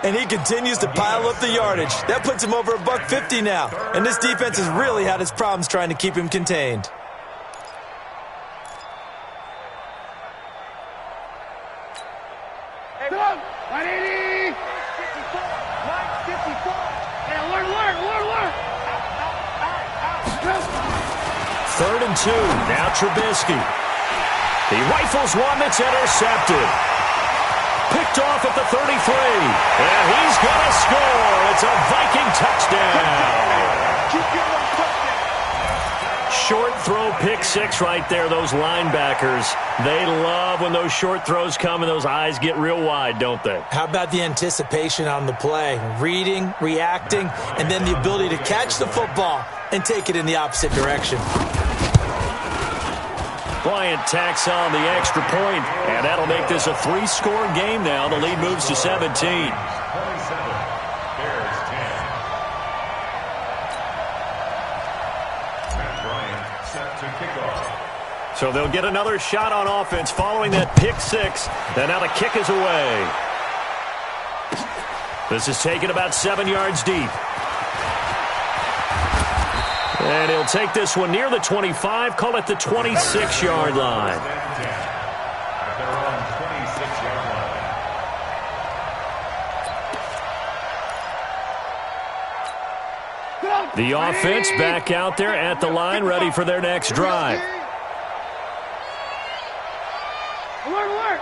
Speaker 2: And he continues to pile up the yardage. That puts him over $150 now. And this defense has really had its problems trying to keep him contained.
Speaker 1: Third and 2. Now Trubisky. He rifles one that's intercepted. Picked off at the 33. And he's going to score. It's a Viking touchdown. Short throw, pick six right there. Those linebackers, they love when those short throws come and those eyes get real wide, don't they?
Speaker 2: How about the anticipation on the play? Reading, reacting, and then the ability to catch the football and take it in the opposite direction.
Speaker 1: Bryant tacks on the extra point, and that'll make this a 3-score game now. The lead moves to 17.
Speaker 4: 27, Bears 10. Matt Bryant set to kick off.
Speaker 1: So they'll get another shot on offense following that pick six. And now the kick is away. This is taken about 7 yards deep. And he'll take this one near the 25, call it the 26-yard line.
Speaker 4: At their own 26-yard line.
Speaker 1: The offense back out there at the line, ready for their next drive.
Speaker 5: Alert.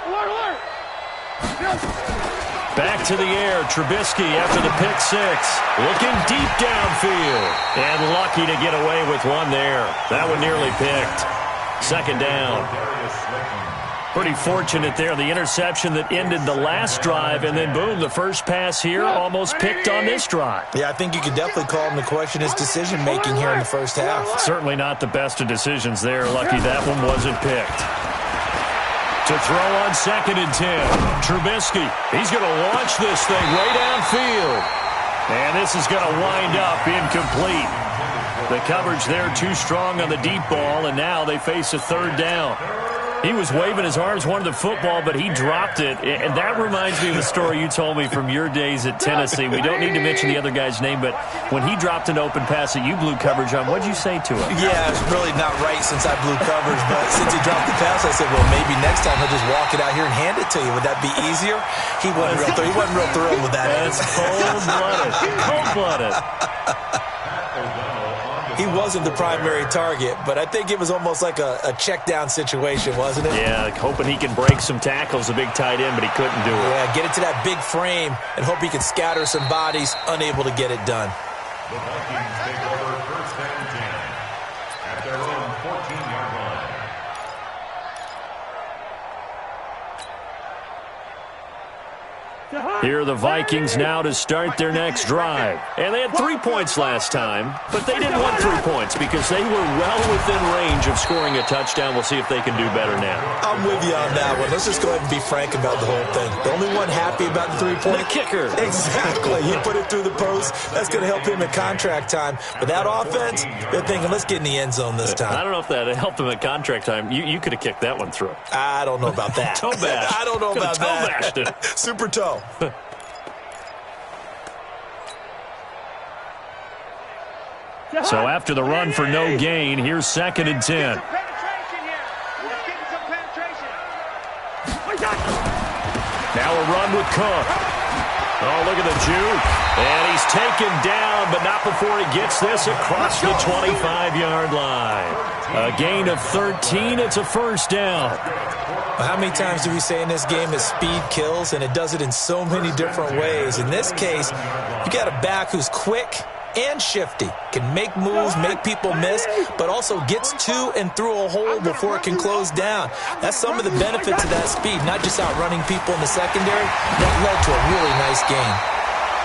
Speaker 1: Back to the air, Trubisky after the pick six. Looking deep downfield. And lucky to get away with one there. That one nearly picked. Second down. Pretty fortunate there. The interception that ended the last drive, and then boom, the first pass here almost picked on this drive.
Speaker 2: Yeah, I think you could definitely call him to question his decision-making here in the first half.
Speaker 1: Certainly not the best of decisions there. Lucky that one wasn't picked. To throw on 2nd and 10. Trubisky, he's going to launch this thing way downfield. And this is going to wind up incomplete. The coverage there too strong on the deep ball, and now they face a third down. He was waving his arms, wanted the football, but he dropped it. And that reminds me of the story you told me from your days at Tennessee. We don't need to mention the other guy's name, but when he dropped an open pass that you blew coverage on, what did you say to him?
Speaker 2: Yeah, it's really not right since I blew coverage, but since he dropped the pass, I said, well, maybe next time he'll just walk it out here and hand it to you. Would that be easier? He wasn't real thrilled with that.
Speaker 1: That's cold-blooded. Cold-blooded.
Speaker 2: He wasn't the primary target, but I think it was almost like a check-down situation, wasn't it?
Speaker 1: Yeah, hoping he can break some tackles, a big tight end, but he couldn't do it.
Speaker 2: Yeah, get it to that big frame and hope he can scatter some bodies, unable to get it done.
Speaker 4: The Vikings take over first and 10 at their own 14-yard line.
Speaker 1: Here are the Vikings now to start their next drive. And they had 3 points last time, but they didn't want 3 points because they were well within range of scoring a touchdown. We'll see if they can do better now.
Speaker 2: I'm with you on that one. Let's just go ahead and be frank about the whole thing. The only one happy about the 3-point?
Speaker 1: The kicker.
Speaker 2: Exactly. He put it through the post. That's going to help him in contract time. But that offense, they're thinking, let's get in the end zone this time.
Speaker 1: I don't know if that helped him at contract time. You could have kicked that one through.
Speaker 2: I don't know about that.
Speaker 1: Toe bash.
Speaker 2: I don't know about that.
Speaker 1: Toe bashed it.
Speaker 2: Super toe.
Speaker 1: So after the run for no gain, here's 2nd and 10. Now a run with Cook. Oh, look at the juke. And he's taken down, but not before he gets this across the 25-yard line. A gain of 13. It's a first down.
Speaker 2: How many times do we say in this game that speed kills, and it does it in so many different ways? In this case, you got a back who's quick and shifty, can make moves, make people miss, but also gets to and through a hole before it can close down. That's some of the benefits of that speed, not just outrunning people in the secondary. That led to a really nice game.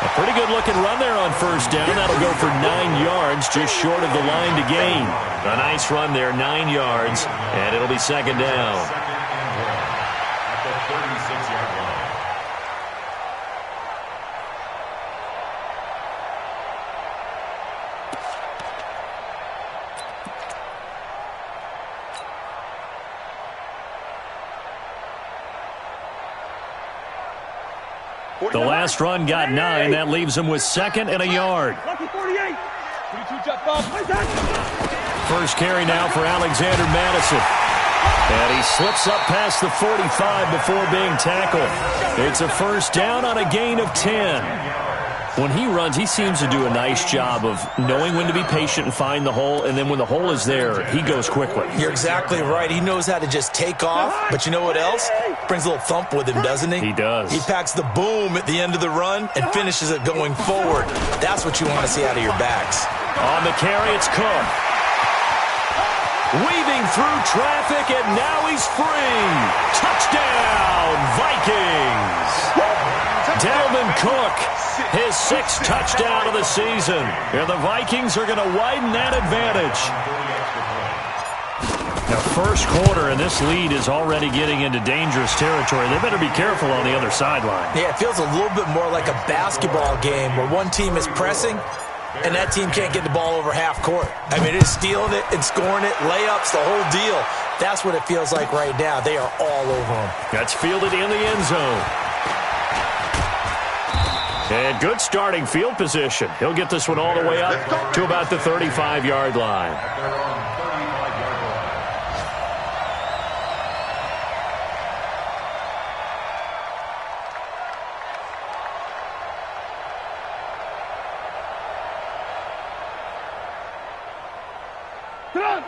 Speaker 1: A pretty good-looking run there on first down. That'll go for 9 yards, just short of the line to gain. A nice run there, 9 yards, and it'll be 2nd down.
Speaker 4: At the 36-yard line.
Speaker 1: The last run got 9. That leaves him with 2nd and a yard. First carry now for Alexander Madison. And he slips up past the 45 before being tackled. It's a first down on a gain of 10. When he runs, he seems to do a nice job of knowing when to be patient and find the hole, and then when the hole is there, he goes quickly.
Speaker 2: You're exactly right. He knows how to just take off, but you know what else? Brings a little thump with him, doesn't he?
Speaker 1: He does.
Speaker 2: He packs the boom at the end of the run and finishes it going forward. That's what you want to see out of your backs.
Speaker 1: On the carry, it's Cook. Weaving through traffic, and now he's free. Touchdown, Vikings! Dalvin Cook, his 6th touchdown of the season. And the Vikings are going to widen that advantage. Now, first quarter, and this lead is already getting into dangerous territory. They better be careful on the other sideline.
Speaker 2: Yeah, it feels a little bit more like a basketball game where one team is pressing and that team can't get the ball over half court. I mean, it is stealing it and scoring it, layups, the whole deal. That's what it feels like right now. They are all over them. That's
Speaker 1: fielded in the end zone. And good starting field position. He'll get this one all the way up to about the 35-yard line.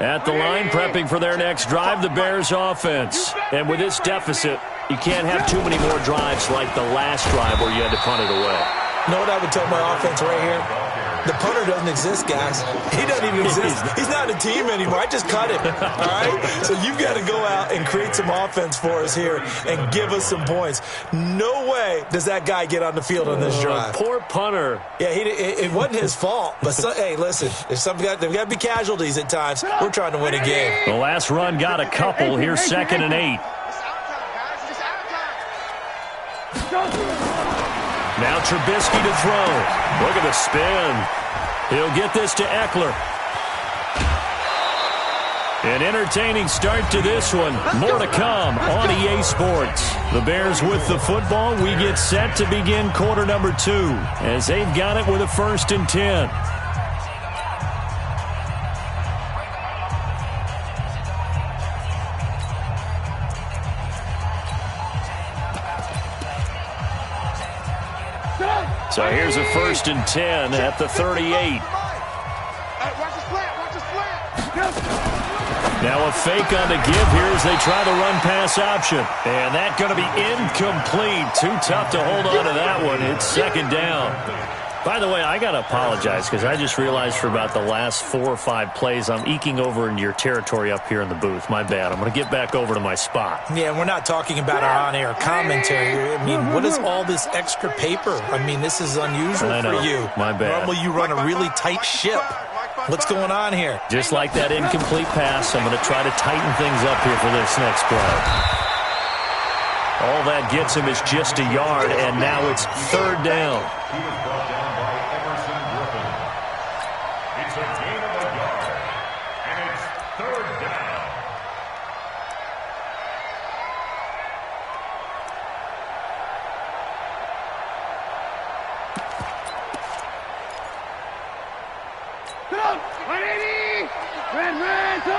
Speaker 1: At the line, prepping for their next drive, the Bears offense. And with this deficit, you can't have too many more drives like the last drive where you had to punt it away.
Speaker 2: You know what I would tell my offense right here? The punter doesn't exist, guys. He doesn't even exist. He's not a team anymore. I just cut him, all right? So you've got to go out and create some offense for us here and give us some points. No way does that guy get on the field on this drive.
Speaker 1: Poor punter.
Speaker 2: Yeah, it wasn't his fault. But, hey, listen, there's got to be casualties at times. We're trying to win a game.
Speaker 1: The last run got a couple. Here's 2nd and 8. Now Trubisky to throw. Look at the spin. He'll get this to Eckler. An entertaining start to this one. More to come on EA Sports. The Bears with the football. We get set to begin quarter number 2 as they've got it with a 1st and 10. So here's a 1st and 10 at the 38. Now a fake on the give here as they try the run-pass option. And that's going to be incomplete. Too tough to hold on to that one. It's 2nd down. By the way, I got to apologize because I just realized for about the last 4 or 5 plays I'm eking over into your territory up here in the booth. My bad. I'm going to get back over to my spot.
Speaker 2: Yeah, we're not talking about our on-air commentary. I mean, what is all this extra paper? I mean, this is unusual for you.
Speaker 1: My bad.
Speaker 2: Normally you run a really tight ship. What's going on here?
Speaker 1: Just like that incomplete pass, I'm going to try to tighten things up here for this next play. All that gets him is just a yard, and now it's 3rd down.
Speaker 4: He was brought down by Emerson Griffin. It's a gain of a yard, and it's 3rd down.
Speaker 5: Go! 180! Red, go!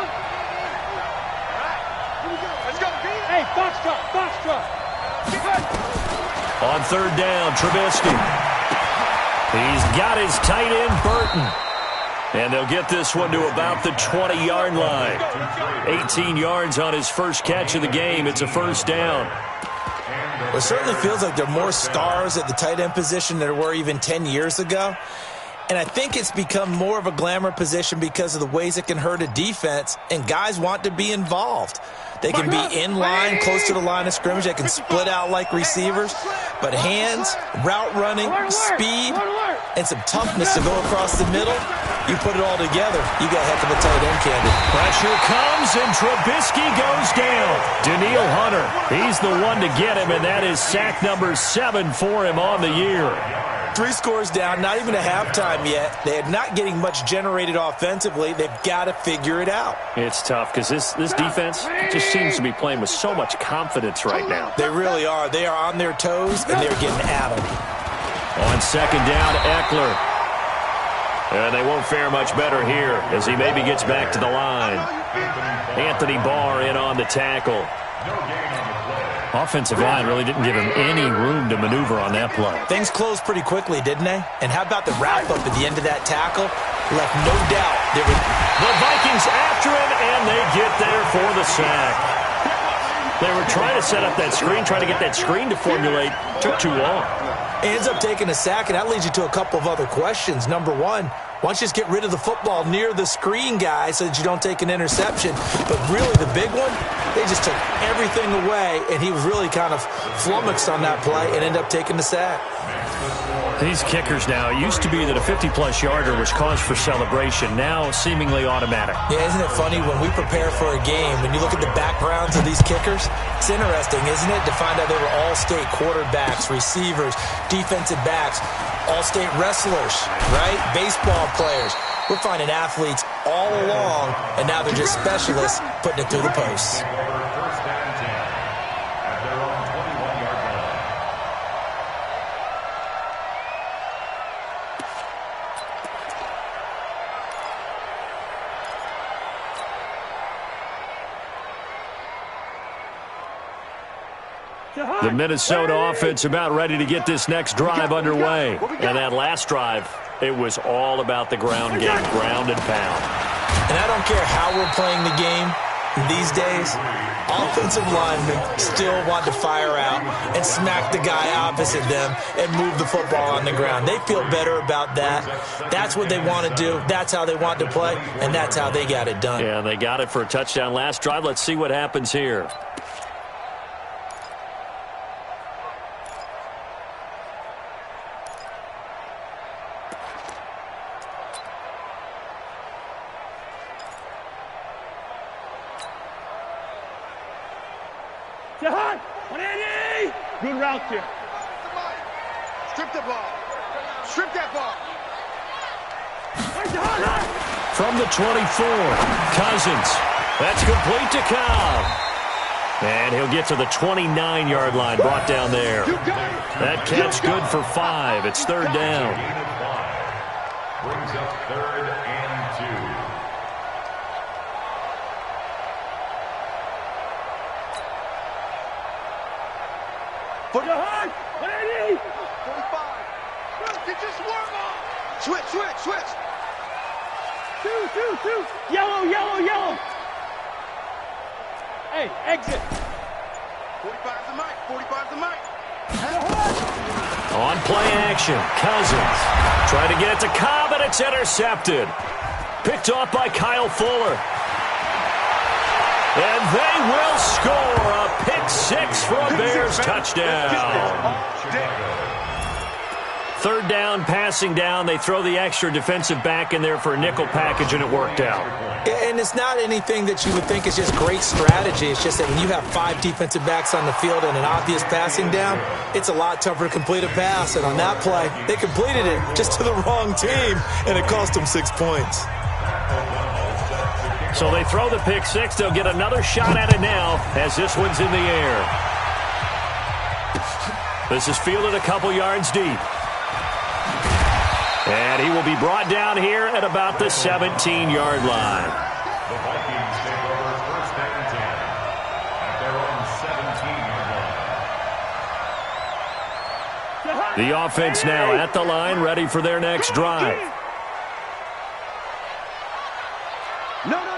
Speaker 5: Let's go, hey, Foxtrot!
Speaker 1: On 3rd down, Trubisky. He's got his tight end, Burton. And they'll get this one to about the 20-yard line. 18 yards on his first catch of the game. It's a 1st down.
Speaker 2: Well, it certainly feels like there are more stars at the tight end position than there were even 10 years ago. And I think it's become more of a glamour position because of the ways it can hurt a defense, and guys want to be involved. They can be in line, close to the line of scrimmage. They can split out like receivers. But hands, route running, speed, and some toughness to go across the middle, you put it all together, you got a heck of a tight end candidate.
Speaker 1: Pressure comes, and Trubisky goes down. Danielle Hunter, he's the one to get him, and that is sack number 7 for him on the year.
Speaker 2: 3 scores down, not even a halftime yet. They're not getting much generated offensively. They've got to figure it out.
Speaker 1: It's tough because this defense just seems to be playing with so much confidence right now.
Speaker 2: They really are. They are on their toes, and they're getting at them.
Speaker 1: On 2nd down, Eckler. And they won't fare much better here as he maybe gets back to the line. Anthony Barr in on the tackle. Offensive line really didn't give him any room to maneuver on that play.
Speaker 2: Things closed pretty quickly, didn't they? And how about the wrap-up at the end of that tackle? Left no doubt.
Speaker 1: The Vikings after him, and they get there for the sack. They were trying to set up that screen, trying to get that screen to formulate. Took too long.
Speaker 2: Ends up taking a sack, and that leads you to a couple of other questions. Number one, why don't you just get rid of the football near the screen guy so that you don't take an interception? But really the big one, they just took everything away, and he was really kind of flummoxed on that play and ended up taking the sack.
Speaker 1: These kickers now, it used to be that a 50-plus yarder was cause for celebration. Now seemingly automatic.
Speaker 2: Yeah, isn't it funny when we prepare for a game, when you look at the backgrounds of these kickers, it's interesting, isn't it, to find out they were all-state quarterbacks, receivers, defensive backs, all-state wrestlers, right? Baseball players. We're finding athletes all along, and now they're just specialists putting it through the posts.
Speaker 1: The Minnesota offense about ready to get this next drive underway. And that last drive, it was all about the ground game, ground and pound.
Speaker 2: And I don't care how we're playing the game these days, offensive linemen still want to fire out and smack the guy opposite them and move the football on the ground. They feel better about that. That's what they want to do. That's how they want to play, and that's how they got it done.
Speaker 1: Yeah, they got it for a touchdown last drive. Let's see what happens here.
Speaker 5: Jahan, 180! Good route here.
Speaker 3: Strip the ball. Strip that ball.
Speaker 1: From the 24, Cousins. That's complete to Cobb. And he'll get to the 29-yard line, brought down there. That catch good for 5. It's third down.
Speaker 4: Brings up 3rd and 2.
Speaker 5: For the high. 180.
Speaker 3: 45. Get just warm up. Switch.
Speaker 5: 2. Yellow. Hey, exit.
Speaker 3: 45's the mic. 45's the mic.
Speaker 1: On play action, Cousins. Trying to get it to Cobb, and it's intercepted. Picked off by Kyle Fuller. And they will score a pick 6 for a Bears touchdown. Third down, passing down. They throw the extra defensive back in there for a nickel package, and it worked out.
Speaker 2: And it's not anything that you would think is just great strategy. It's just that when you have 5 defensive backs on the field and an obvious passing down, it's a lot tougher to complete a pass. And on that play, they completed it just to the wrong team, and it cost them 6 points.
Speaker 1: So they throw the pick 6. They'll get another shot at it now as this one's in the air. This is fielded a couple yards deep. And he will be brought down here at about the 17-yard line.
Speaker 4: The Vikings take over 1st and 10 at their own 17-yard line.
Speaker 1: The offense now at the line, ready for their next drive.
Speaker 3: No. Off.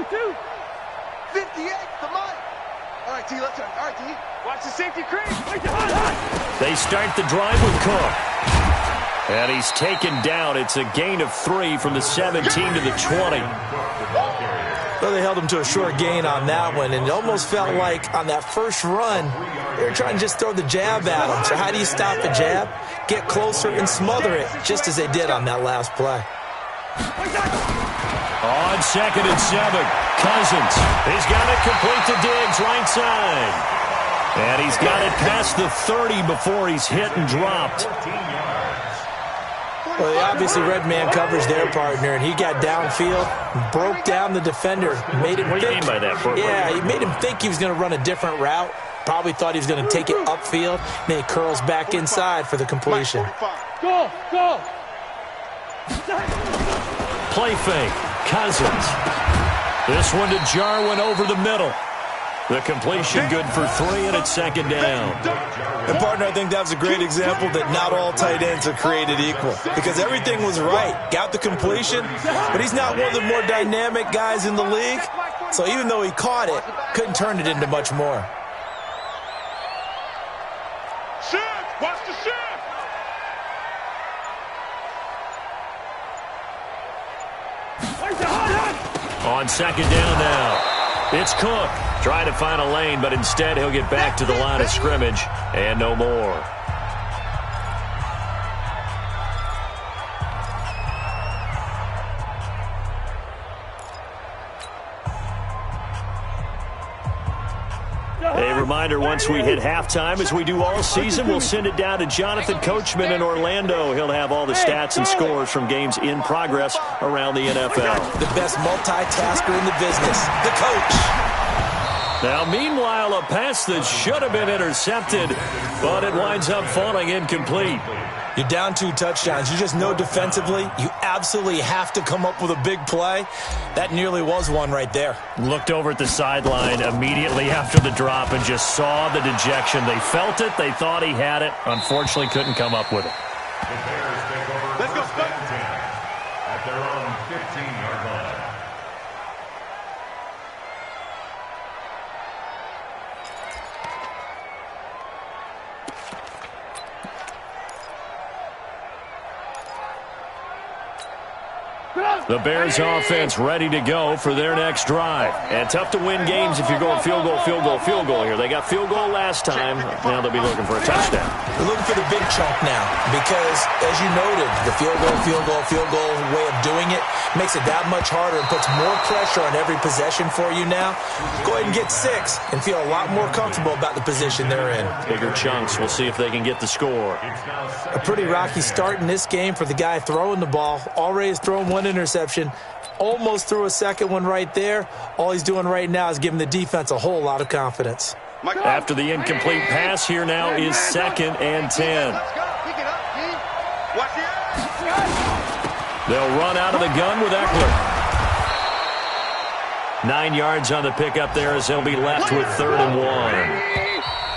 Speaker 3: 2. 58, the mic. All right, T, let's turn. All right, T.
Speaker 5: Watch the safety creep.
Speaker 1: They start the drive with Cook. And he's taken down. It's a gain of 3 from the 17 to the 20.
Speaker 2: Well, they held him to a short gain on that one, and it almost felt like on that first run, they were trying to just throw the jab at him. So how do you stop the jab? Get closer and smother it, just as they did on that last play.
Speaker 1: On 2nd and 7, Cousins. He's got it complete to Diggs, right side. And he's got it past the 30 before he's hit and dropped.
Speaker 2: Well, they obviously red man coverage their partner, and he got downfield, broke down the defender, made him
Speaker 1: think. What do you mean by that, Brooke?
Speaker 2: Yeah, he made him think he was going to run a different route. Probably thought he was going to take it upfield, and then he curls back inside for the completion.
Speaker 5: Go.
Speaker 1: Play fake. Cousins. This one to Jarwin over the middle. The completion good for 3, and it's 2nd down.
Speaker 2: And, partner, I think that was a great example that not all tight ends are created equal, because everything was right. Got the completion, but he's not one of the more dynamic guys in the league. So even though he caught it, couldn't turn it into much more.
Speaker 3: Shift! Watch the shift!
Speaker 1: On 2nd down now. It's Cook. Trying to find a lane, but instead he'll get back to the line of scrimmage and no more. A reminder, once we hit halftime, as we do all season, we'll send it down to Jonathan Coachman in Orlando. He'll have all the stats and scores from games in progress around the NFL.
Speaker 2: The best multitasker in the business, the coach.
Speaker 1: Now, meanwhile, a pass that should have been intercepted, but it winds up falling incomplete.
Speaker 2: You're down 2 touchdowns. You just know defensively you absolutely have to come up with a big play. That nearly was one right there.
Speaker 1: Looked over at the sideline immediately after the drop and just saw the dejection. They felt it. They thought he had it. Unfortunately, couldn't come up with it.
Speaker 4: The Bears take over 1st and 10 at their own 15-yard line.
Speaker 1: The Bears offense ready to go for their next drive. And tough to win games if you're going field goal, field goal, field goal here. They got field goal last time. Now they'll be looking for a touchdown.
Speaker 2: They're looking for the big chunk now because, as you noted, the field goal way of doing it makes it that much harder and puts more pressure on every possession for you now. Go ahead and get 6 and feel a lot more comfortable about the position they're in.
Speaker 1: Bigger chunks. We'll see if they can get the score.
Speaker 2: A pretty rocky start in this game for the guy throwing the ball. Already has thrown 1 interception. Almost threw a second one right there. All he's doing right now is giving the defense a whole lot of confidence.
Speaker 1: After the incomplete pass, here now is 2nd and 10. They'll run out of the gun with Eckler. 9 yards on the pickup there as they'll be left with 3rd and 1.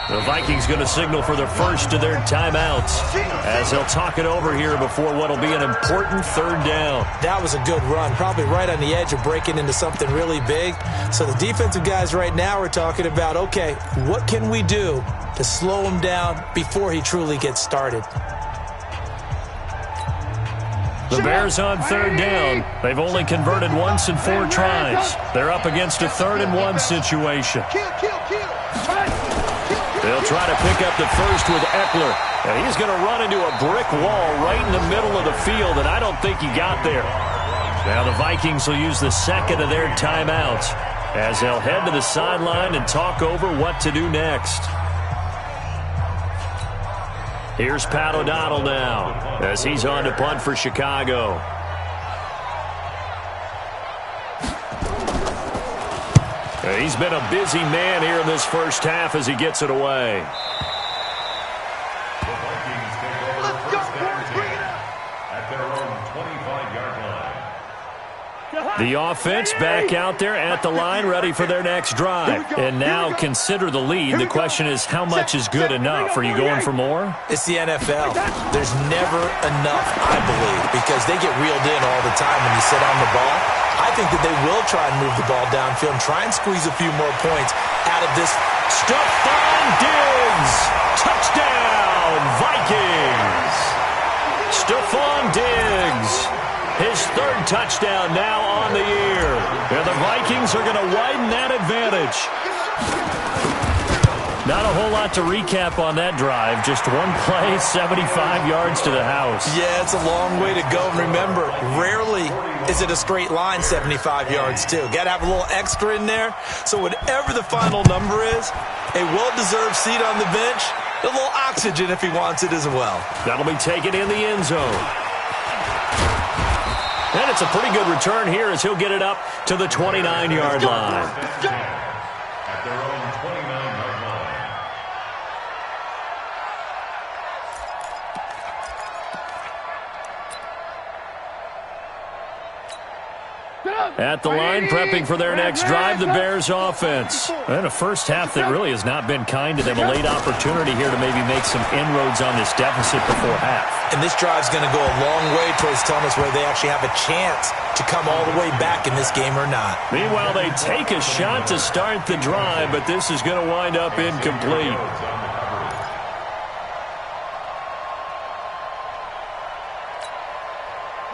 Speaker 1: The Vikings going to signal for the first of their timeouts as they'll talk it over here before what will be an important 3rd down.
Speaker 2: That was a good run, probably right on the edge of breaking into something really big. So the defensive guys right now are talking about, okay, what can we do to slow him down before he truly gets started?
Speaker 1: The Bears on 3rd down. They've only converted once in 4 tries. They're up against a 3rd and 1 situation. They'll try to pick up the first with Eckler. And he's going to run into a brick wall right in the middle of the field, and I don't think he got there. Now the Vikings will use the 2nd of their timeouts as they'll head to the sideline and talk over what to do next. Here's Pat O'Donnell now as he's on to punt for Chicago. He's been a busy man here in this first half as he gets it away.
Speaker 4: The Vikings take over first down at their own 25-yard line.
Speaker 1: The offense back out there at the line, ready for their next drive. And now consider the lead. The question is, how much is good enough? Are you going for more?
Speaker 2: It's the NFL. There's never enough, I believe, because they get reeled in all the time when you sit on the ball. I think that they will try and move the ball downfield and try and squeeze a few more points out of this.
Speaker 1: Stephon Diggs! Touchdown, Vikings! Stephon Diggs, his 3rd touchdown now on the year. And the Vikings are going to widen that advantage. Not a whole lot to recap on that drive. Just one play, 75 yards to the house.
Speaker 2: Yeah, it's a long way to go. And remember, rarely is it a straight line 75 yards, too. Got to have a little extra in there. So whatever the final number is, a well-deserved seat on the bench, a little oxygen if he wants it as well.
Speaker 1: That'll be taken in the end zone. And it's a pretty good return here as he'll get it up to the 29-yard line.
Speaker 4: At their own 29-yard line.
Speaker 1: At the line, prepping for their next drive, the Bears offense. And a first half that really has not been kind to them. A late opportunity here to maybe make some inroads on this deficit before half.
Speaker 2: And this drive's going to go a long way towards telling us whether they actually have a chance to come all the way back in this game or not.
Speaker 1: Meanwhile, they take a shot to start the drive, but this is going to wind up incomplete.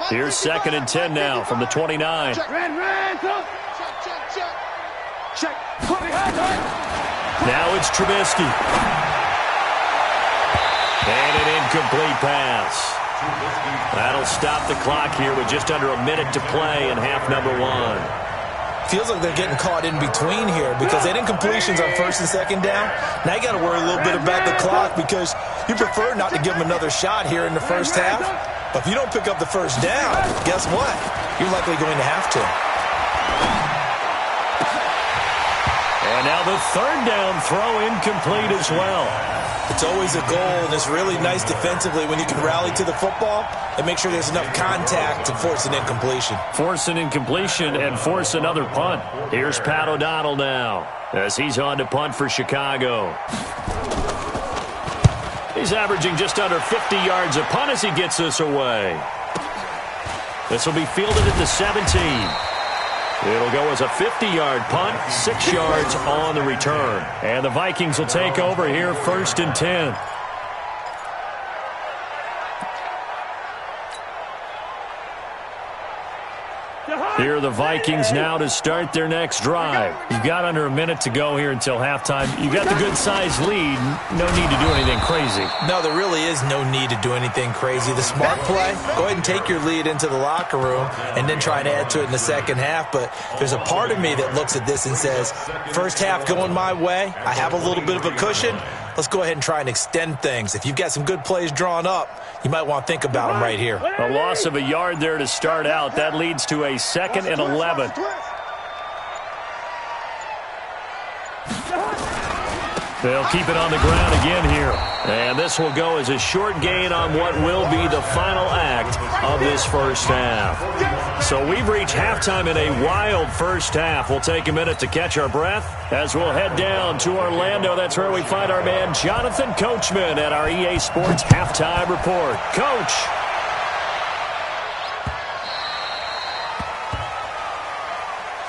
Speaker 1: Here's 2nd and 10 now from the 29.
Speaker 5: Ran, go. Check.
Speaker 1: Now it's Trubisky. And an incomplete pass. That'll stop the clock here with just under a minute to play in half number 1.
Speaker 2: Feels like they're getting caught in between here because they had incompletions on 1st and 2nd down. Now you got to worry a little bit about the clock because you prefer not to give them another shot here in the first half. But if you don't pick up the first down, guess what? You're likely going to have to.
Speaker 1: And now the 3rd down throw incomplete as well.
Speaker 2: It's always a goal, and it's really nice defensively when you can rally to the football and make sure there's enough contact to force an incompletion.
Speaker 1: Force an incompletion and force another punt. Here's Pat O'Donnell now as he's on to punt for Chicago. He's averaging just under 50 yards a punt as he gets this away. This will be fielded at the 17. It'll go as a 50-yard punt, 6 yards on the return. And the Vikings will take over here 1st and 10. Here are the Vikings now to start their next drive. You've got under a minute to go here until halftime. You've got the good-sized lead. No need to do anything crazy.
Speaker 2: No, there really is no need to do anything crazy. The smart play, go ahead and take your lead into the locker room and then try and add to it in the second half. But there's a part of me that looks at this and says, first half going my way, I have a little bit of a cushion. Let's go ahead and try and extend things. If you've got some good plays drawn up, you might want to think about them right here.
Speaker 1: A loss of a yard there to start out. That leads to a 2nd and 11. They'll keep it on the ground again here. And this will go as a short gain on what will be the final act of this first half. So we've reached halftime in a wild first half. We'll take a minute to catch our breath as we'll head down to Orlando. That's where we find our man Jonathan Coachman at our EA Sports Halftime Report. Coach.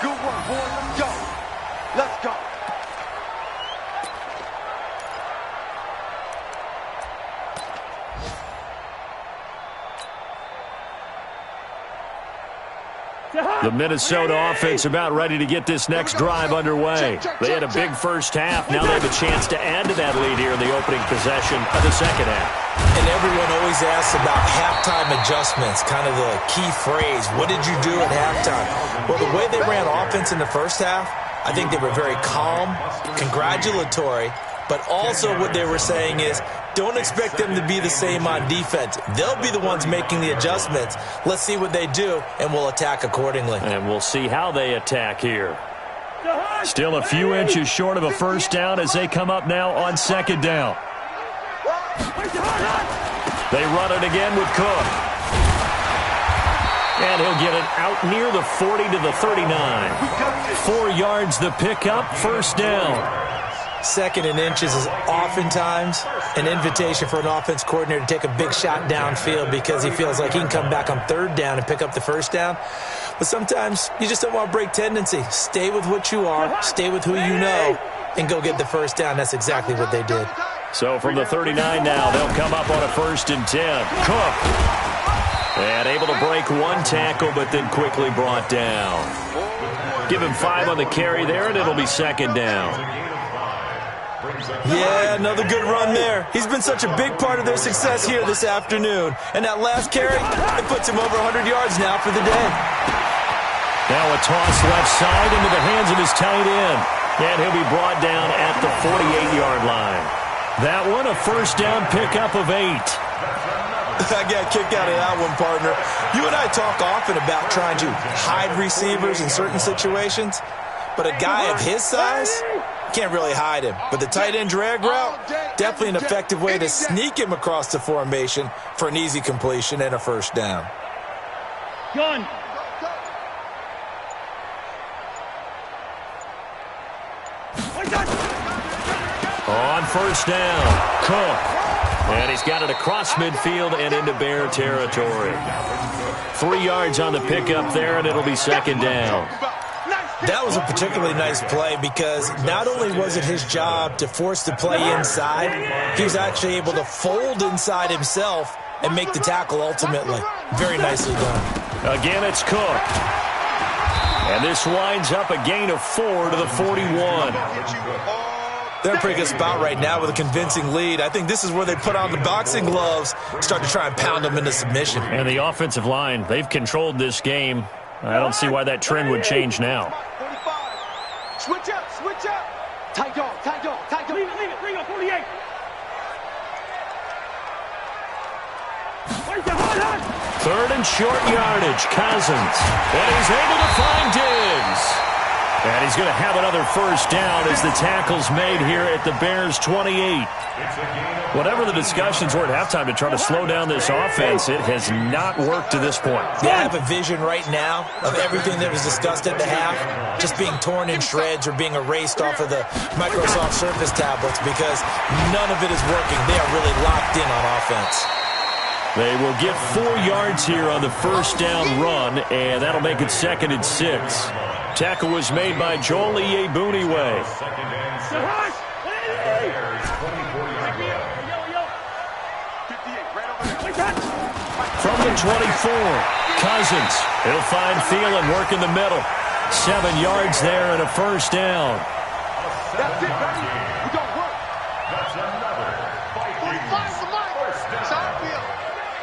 Speaker 3: Good work, boys. Let's go. Let's go.
Speaker 1: The Minnesota offense about ready to get this next drive underway. They had a big first half. Now they have a chance to add to that lead here in the opening possession of the second half.
Speaker 2: And everyone always asks about halftime adjustments, kind of the key phrase. What did you do at halftime? Well, the way they ran offense in the first half, I think they were very calm, congratulatory, but also what they were saying is, don't expect them to be the same on defense. They'll be the ones making the adjustments. Let's see what they do, and we'll attack accordingly.
Speaker 1: And we'll see how they attack here. Still a few inches short of a first down as they come up now on second down. They run it again with Cook. And he'll get it out near the 40 to the 39. 4 yards the pickup, first down.
Speaker 2: 2nd and inches is oftentimes an invitation for an offense coordinator to take a big shot downfield because he feels like he can come back on 3rd down and pick up the first down. But sometimes you just don't want to break tendency. Stay with what you are, stay with who you know, and go get the first down. That's exactly what they did.
Speaker 1: So from the 39 now, they'll come up on a 1st and 10. Cook. And able to break one tackle, but then quickly brought down. Give him 5 on the carry there, and it'll be second down.
Speaker 2: Yeah, another good run there. He's been such a big part of their success here this afternoon. And that last carry, it puts him over 100 yards now for the day.
Speaker 1: Now a toss left side into the hands of his tight end. And he'll be brought down at the 48-yard line. That one, a first down pickup of 8.
Speaker 2: I got a kick out of that one, partner. You and I talk often about trying to hide receivers in certain situations. But a guy of his size can't really hide him. But the tight end drag route, definitely an effective way to sneak him across the formation for an easy completion and a first down.
Speaker 5: Gun.
Speaker 1: On first down, Cook. And he's got it across midfield and into Bear territory. 3 yards on the pickup there, and it'll be second down.
Speaker 2: That was a particularly nice play because not only was it his job to force the play inside, he was actually able to fold inside himself and make the tackle ultimately. Very nicely done.
Speaker 1: Again, it's Cook. And this winds up a gain of 4 to the 41.
Speaker 2: They're in a pretty good spot right now with a convincing lead. I think this is where they put on the boxing gloves, start to try and pound them into submission.
Speaker 1: And the offensive line, they've controlled this game. I don't see why that trend would change now.
Speaker 3: 45. Switch up, switch up. Tight dog, tight dog, tight dog.
Speaker 5: Leave it, bring up 48.
Speaker 1: Third and short yardage, Cousins. And he's able to find Diggs. And he's going to have another first down as the tackle's made here at the Bears' 28. Whatever the discussions were at halftime to try to slow down this offense, it has not worked to this point.
Speaker 2: Yeah, I have a vision right now of everything that was discussed at the half just being torn in shreds or being erased off of the Microsoft Surface tablets because none of it is working. They are really locked in on offense.
Speaker 1: They will get 4 yards here on the first down run, and that'll make it 2nd and 6. Tackle was made by Joel Iyiegbuniwe. From the 24, Cousins. He'll find Thielen working the middle. 7 yards there and a first down.
Speaker 3: That's it, baby. We got work.
Speaker 4: That's another Vikings first down.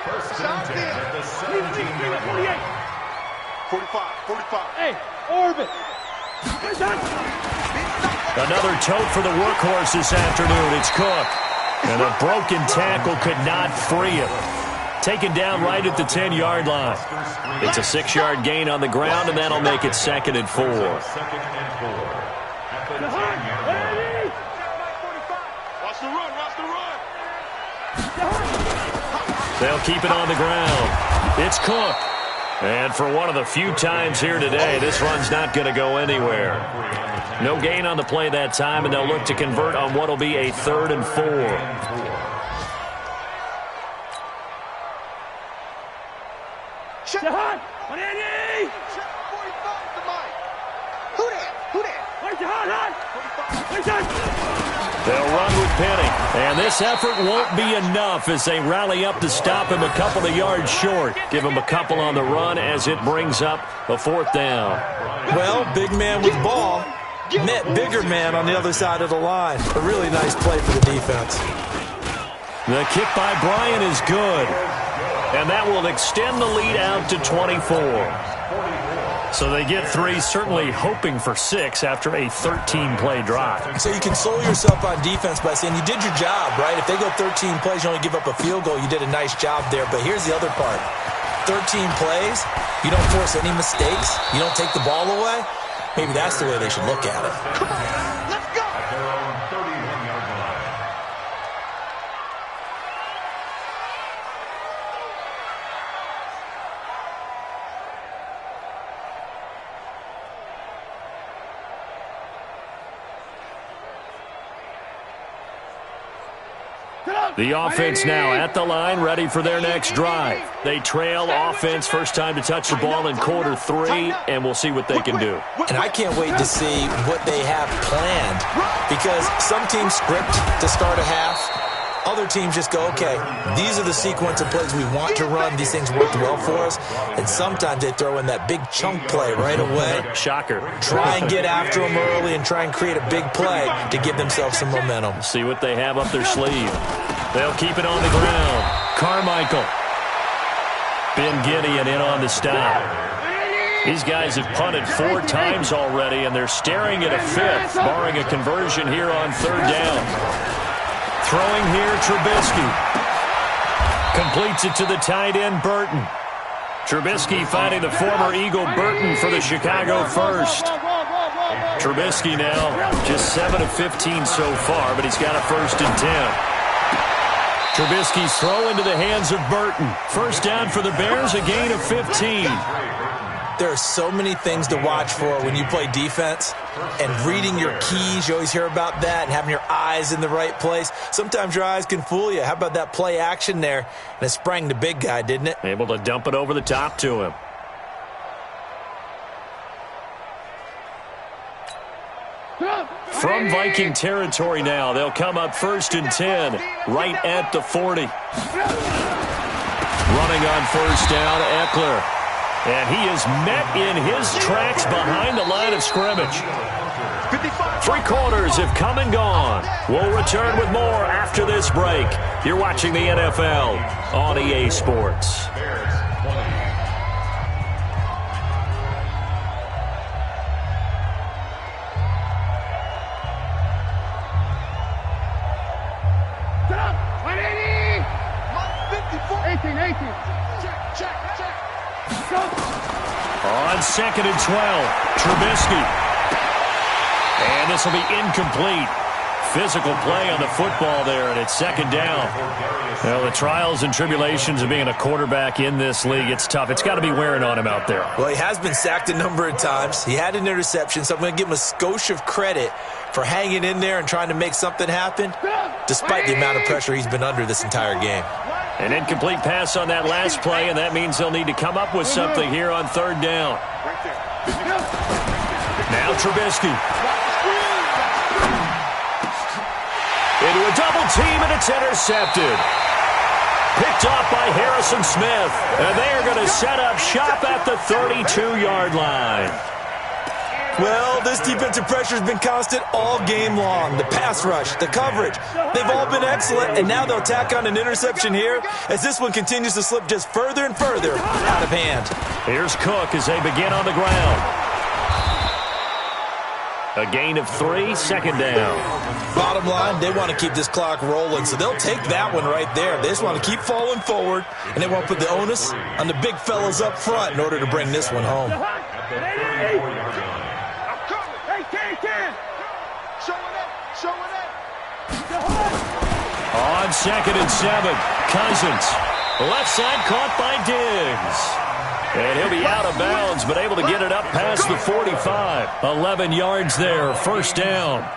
Speaker 4: First and 10 at the 17-yard line.
Speaker 3: 45.
Speaker 5: Hey, Orbit.
Speaker 1: Another tote for the workhorse this afternoon. It's Cook. And a broken tackle could not free him. Taken down right at the 10-yard line. It's a 6-yard gain on the ground, and that'll make it 2nd and 4.
Speaker 4: 2nd and 4 at the 10-yard line.
Speaker 3: Watch the run.
Speaker 1: They'll keep it on the ground. It's Cook. And for one of the few times here today, this run's not going to go anywhere. No gain on the play that time, and they'll look to convert on what will be a 3rd and 4.
Speaker 5: Check. On Andy.
Speaker 3: Check 45 to Mike. Who that?
Speaker 5: Where's your hot?
Speaker 1: They'll run with Penny. And this effort won't be enough as they rally up to stop him a couple of yards short. Give him a couple on the run as it brings up a 4th down.
Speaker 2: Well, big man with ball met bigger man on the other side of the line. A really nice play for the defense.
Speaker 1: The kick by Bryant is good. And that will extend the lead out to 24. So they get 3, certainly hoping for 6 after a 13-play drive.
Speaker 2: So you console yourself on defense by saying you did your job, right? If they go 13 plays, you only give up a field goal, you did a nice job there. But here's the other part. 13 plays, you don't force any mistakes, you don't take the ball away. Maybe that's the way they should look at it.
Speaker 3: Come on, let's go.
Speaker 4: At their own 31-yard line.
Speaker 1: The offense now at the line, ready for their next drive. They trail offense, first time to touch the ball in quarter 3, and we'll see what they can do.
Speaker 2: And I can't wait to see what they have planned, because some teams script to start a half. Other teams just go, okay, these are the sequence of plays we want to run. These things worked well for us. And sometimes they throw in that big chunk play right away.
Speaker 1: Shocker.
Speaker 2: Try and get after them early and try and create a big play to give themselves some momentum.
Speaker 1: See what they have up their sleeve. They'll keep it on the ground. Carmichael. Ben Gideon in on the stop. These guys have punted 4 times already, and they're staring at a 5th, barring a conversion here on 3rd down. Throwing here, Trubisky. Completes it to the tight end, Burton. Trubisky finding the former Eagle Burton for the Chicago first. Trubisky now just 7 of 15 so far, but he's got a 1st and 10. Trubisky's throw into the hands of Burton. First down for the Bears, a gain of 15.
Speaker 2: There are so many things to watch for when you play defense, and reading your keys, you always hear about that, and having your eyes in the right place. Sometimes your eyes can fool you. How about that play action there? And it sprang the big guy, didn't it?
Speaker 1: Able to dump it over the top to him. From Viking territory now, they'll come up 1st and 10, right at the 40. Running on 1st down, Eckler. And he is met in his tracks behind the line of scrimmage. 3 quarters have come and gone. We'll return with more after this break. You're watching the NFL on EA Sports. On 2nd and 12, Trubisky. And this will be incomplete. Physical play on the football there, and it's 2nd down. Well, the trials and tribulations of being a quarterback in this league, it's tough. It's got to be wearing on him out there.
Speaker 2: Well, he has been sacked a number of times. He had an interception, so I'm going to give him a skosh of credit for hanging in there and trying to make something happen, despite the amount of pressure he's been under this entire game.
Speaker 1: An incomplete pass on that last play, and that means they'll need to come up with something here on 3rd down. Now Trubisky. Into a double team, and it's intercepted. Picked off by Harrison Smith. And they are going to set up shop at the 32-yard line.
Speaker 2: Well, this defensive pressure has been constant all game long. The pass rush, the coverage, they've all been excellent, and now they'll tack on an interception here as this one continues to slip just further and further out of hand.
Speaker 1: Here's Cook as they begin on the ground. A gain of 3, second down.
Speaker 2: Bottom line, they want to keep this clock rolling, so they'll take that one right there. They just want to keep falling forward, and they want to put the onus on the big fellas up front in order to bring this one home.
Speaker 1: On 2nd and 7, Cousins. Left side caught by Diggs. And he'll be out of bounds, but able to get it up past the 45. 11 yards there, first down.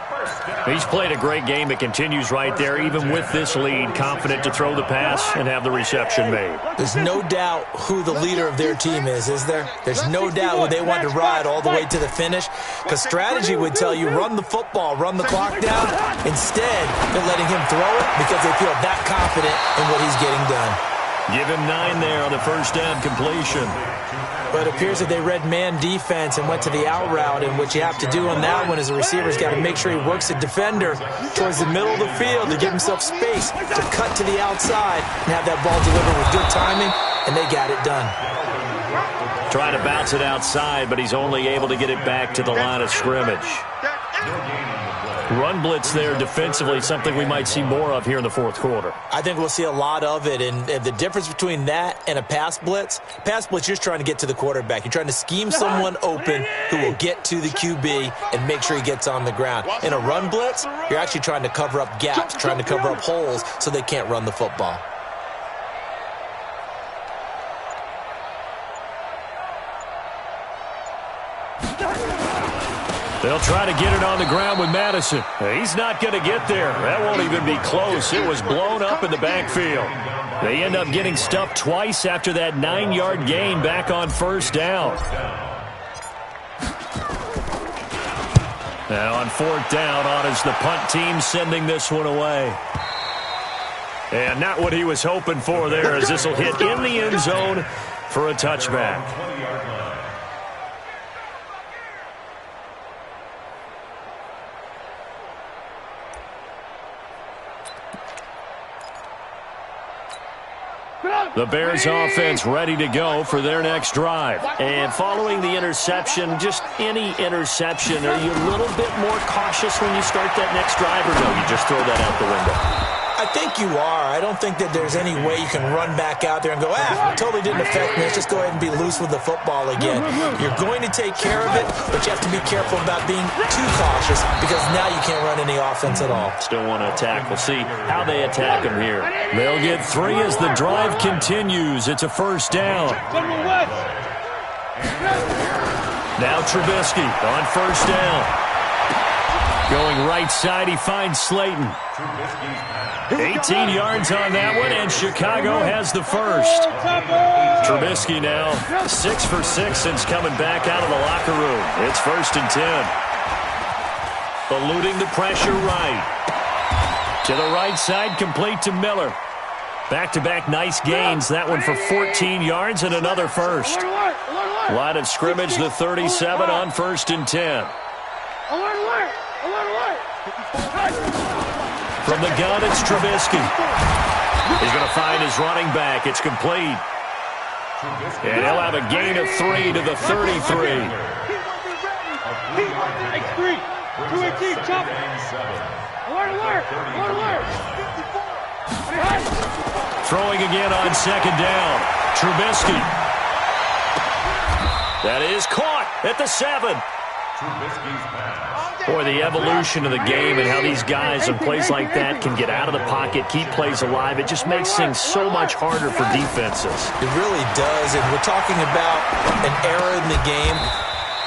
Speaker 1: He's played a great game. It continues right there, even with this lead, confident to throw the pass and have the reception made.
Speaker 2: There's no doubt who the leader of their team is there? There's no doubt who they want to ride all the way to the finish, because strategy would tell you run the football, run the clock down. Instead, they're letting him throw it because they feel that confident in what he's getting done.
Speaker 1: Give him 9 there on the first down completion.
Speaker 2: But it appears that they read man defense and went to the out route, and what you have to do on that one is the receiver's got to make sure he works the defender towards the middle of the field to give himself space to cut to the outside and have that ball delivered with good timing, and they got it done.
Speaker 1: Trying to bounce it outside, but he's only able to get it back to the line of scrimmage. Run blitz there defensively, something we might see more of here in the fourth quarter.
Speaker 2: I think we'll see a lot of it, and the difference between that and a pass blitz, you're just trying to get to the quarterback. You're trying to scheme someone open who will get to the QB and make sure he gets on the ground. In a run blitz, you're actually trying to cover up gaps, trying to cover up holes so they can't run the football.
Speaker 1: They'll try to get it on the ground with Madison. He's not going to get there. That won't even be close. It was blown up in the backfield. They end up getting stuffed twice after that 9-yard gain back on first down. Now on fourth down, on is the punt team sending this one away. And not what he was hoping for there, as this will hit in the end zone for a touchback. The Bears offense ready to go for their next drive. And following the interception, just any interception, are you a little bit more cautious when you start that next drive, or no, you just throw that out the window?
Speaker 2: I think you are. I don't think that there's any way you can run back out there and go, totally didn't affect me. Let's just go ahead and be loose with the football again. You're going to take care of it, but you have to be careful about being too cautious because now you can't run any offense at all.
Speaker 1: Still want to attack. We'll see how they attack him here. They'll get 3 as the drive continues. It's a first down. Now Trubisky on first down. Going right side, he finds Slayton. 18 yards on that one, and Chicago has the first. Trubisky now 6 for 6 since coming back out of the locker room. It's 1st and 10. Eluding the pressure right. To the right side, complete to Miller. Back-to-back nice gains. That one for 14 yards and another first. Line of scrimmage, the 37 on 1st and 10. From the gun, it's Trubisky. He's going to find his running back. It's complete. And he'll have a gain of 3 to the 33. Throwing again on second down. Trubisky. That is caught at the 7. Boy, the evolution of the game and how these guys on plays like that can get out of the pocket, keep plays alive, it just makes things so much harder for defenses.
Speaker 2: It really does, and we're talking about an era in the game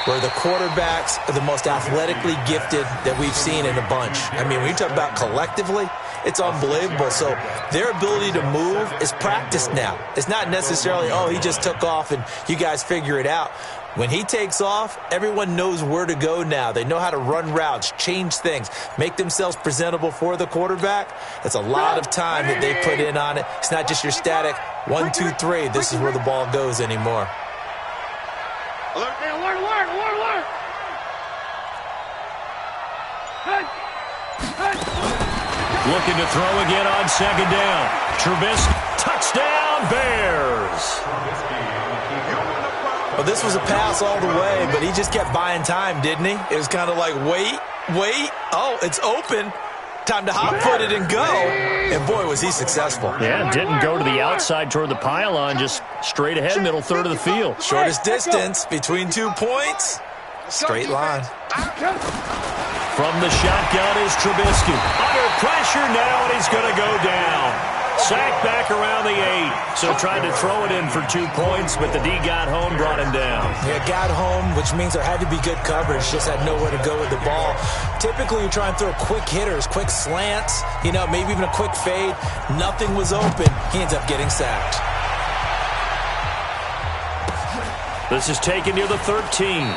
Speaker 2: where the quarterbacks are the most athletically gifted that we've seen in a bunch. I mean, when you talk about collectively, it's unbelievable. So their ability to move is practiced now. It's not necessarily, oh, he just took off and you guys figure it out. When he takes off, everyone knows where to go now. They know how to run routes, change things, make themselves presentable for the quarterback. That's a lot of time that they put in on it. It's not just your static 1, 2, 3. This is where the ball goes anymore.
Speaker 5: Alert, alert, alert, alert, alert. Hey. Hey.
Speaker 1: Looking to throw again on second down. Trubisky, touchdown, Bears.
Speaker 2: Well, this was a pass all the way, but he just kept buying time, didn't he? It was kind of like, wait. Oh, it's open. Time to hot-foot it and go. And, boy, was he successful.
Speaker 1: Yeah, didn't go to the outside toward the pylon, just straight ahead, middle third of the field.
Speaker 2: Shortest distance between 2 points. Straight line.
Speaker 1: From the shotgun is Trubisky. Under pressure now, and he's going to go down. Sacked back around the 8. So tried to throw it in for 2 points, but the D got home, brought him down.
Speaker 2: Yeah, got home, which means there had to be good coverage. Just had nowhere to go with the ball. Typically, you try and throw quick hitters, quick slants, maybe even a quick fade. Nothing was open. He ends up getting sacked.
Speaker 1: This is taken near the 13.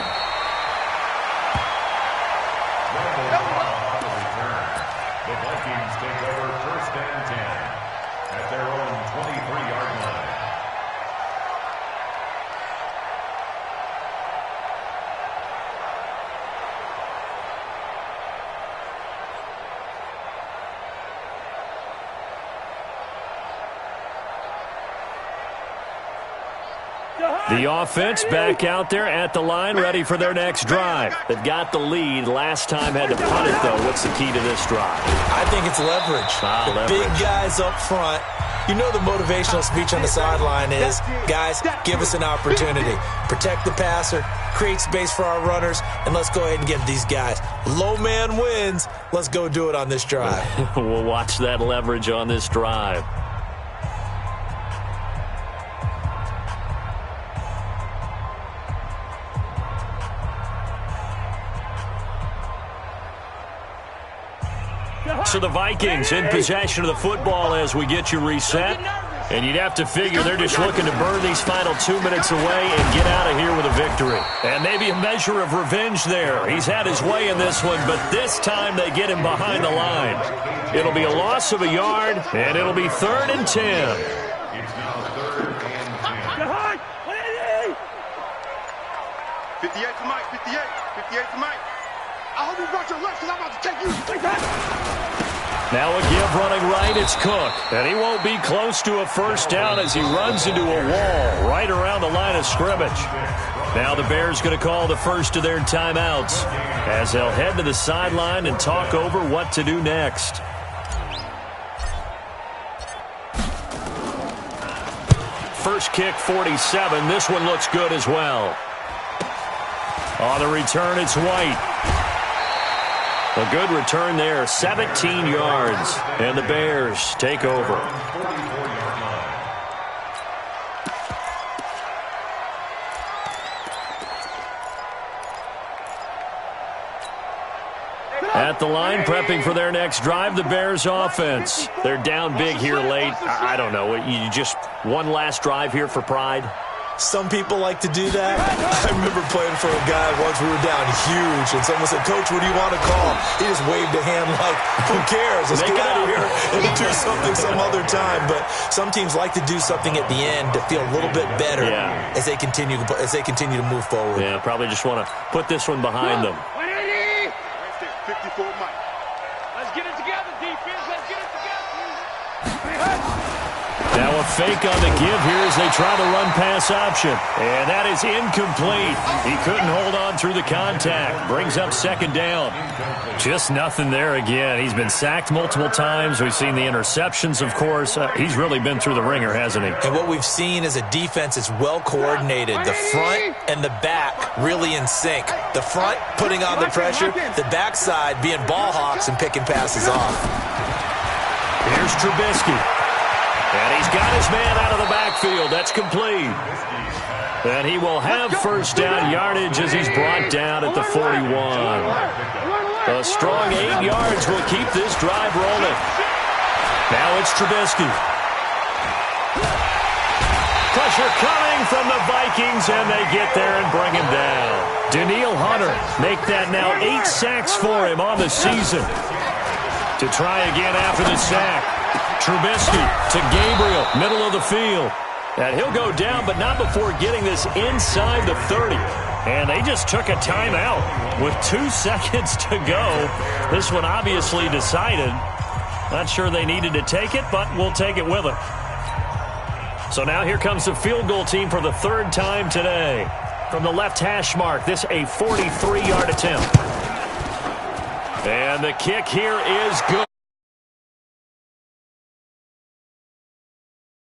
Speaker 4: The Vikings take over 1st and 10 at their own 23-yard line.
Speaker 1: The offense back out there at the line, ready for their next drive. They've got the lead. Last time had to punt it, though. What's the key to this drive?
Speaker 2: I think it's leverage.
Speaker 1: Leverage.
Speaker 2: Big guys up front. You know the motivational speech on the sideline is, guys, give us an opportunity. Protect the passer, create space for our runners, and let's go ahead and get these guys. Low man wins. Let's go do it on this drive.
Speaker 1: We'll watch that leverage on this drive. So the Vikings in possession of the football as we get you reset. And you'd have to figure they're just looking to burn these final 2 minutes away and get out of here with a victory. And maybe a measure of revenge there. He's had his way in this one, but this time they get him behind the line. It'll be a loss of a yard, and it'll be 3rd and 10.
Speaker 4: It's now 3rd and 10.
Speaker 3: 58 to Mike, 58. 58 to Mike. I hope you brought your lunch because I'm about to take you.
Speaker 1: Now a give running right, it's Cook. And he won't be close to a first down as he runs into a wall right around the line of scrimmage. Now the Bears going to call the first of their timeouts as they'll head to the sideline and talk over what to do next. First kick, 47. This one looks good as well. On the return, it's White. A good return there, 17 yards, and the Bears take over. At the line, prepping for their next drive, the Bears offense. They're down big here late. I don't know, you just one last drive here for pride?
Speaker 2: Some people like to do that. I remember playing for a guy once we were down huge, and someone said, Coach, what do you want to call? He just waved a hand like, who cares? Let's get out of here and do something some other time. But some teams like to do something at the end to feel a little bit better as they continue to move forward.
Speaker 1: Yeah, probably just want to put this one behind them.
Speaker 3: 54 Mike.
Speaker 5: Let's get it together, defense. Let's get it together.
Speaker 1: Now a fake on the give here as they try the run-pass option. And that is incomplete. He couldn't hold on through the contact. Brings up second down. Just nothing there again. He's been sacked multiple times. We've seen the interceptions, of course. He's really been through the ringer, hasn't he?
Speaker 2: And what we've seen is a defense that's well-coordinated. The front and the back really in sync. The front putting on the pressure. The backside being ball hawks and picking passes off.
Speaker 1: Here's Trubisky. And he's got his man out of the backfield. That's complete. And he will have first down yardage as he's brought down at the 41. A strong 8 yards will keep this drive rolling. Now it's Trubisky. Pressure coming from the Vikings, and they get there and bring him down. Danielle Hunter make that now 8 sacks for him on the season. To try again after the sack. Trubisky to Gabriel, middle of the field. And he'll go down, but not before getting this inside the 30. And they just took a timeout with 2 seconds to go. This one obviously decided. Not sure they needed to take it, but we'll take it with them. So now here comes the field goal team for the 3rd time today. From the left hash mark, this a 43-yard attempt. And the kick here is good.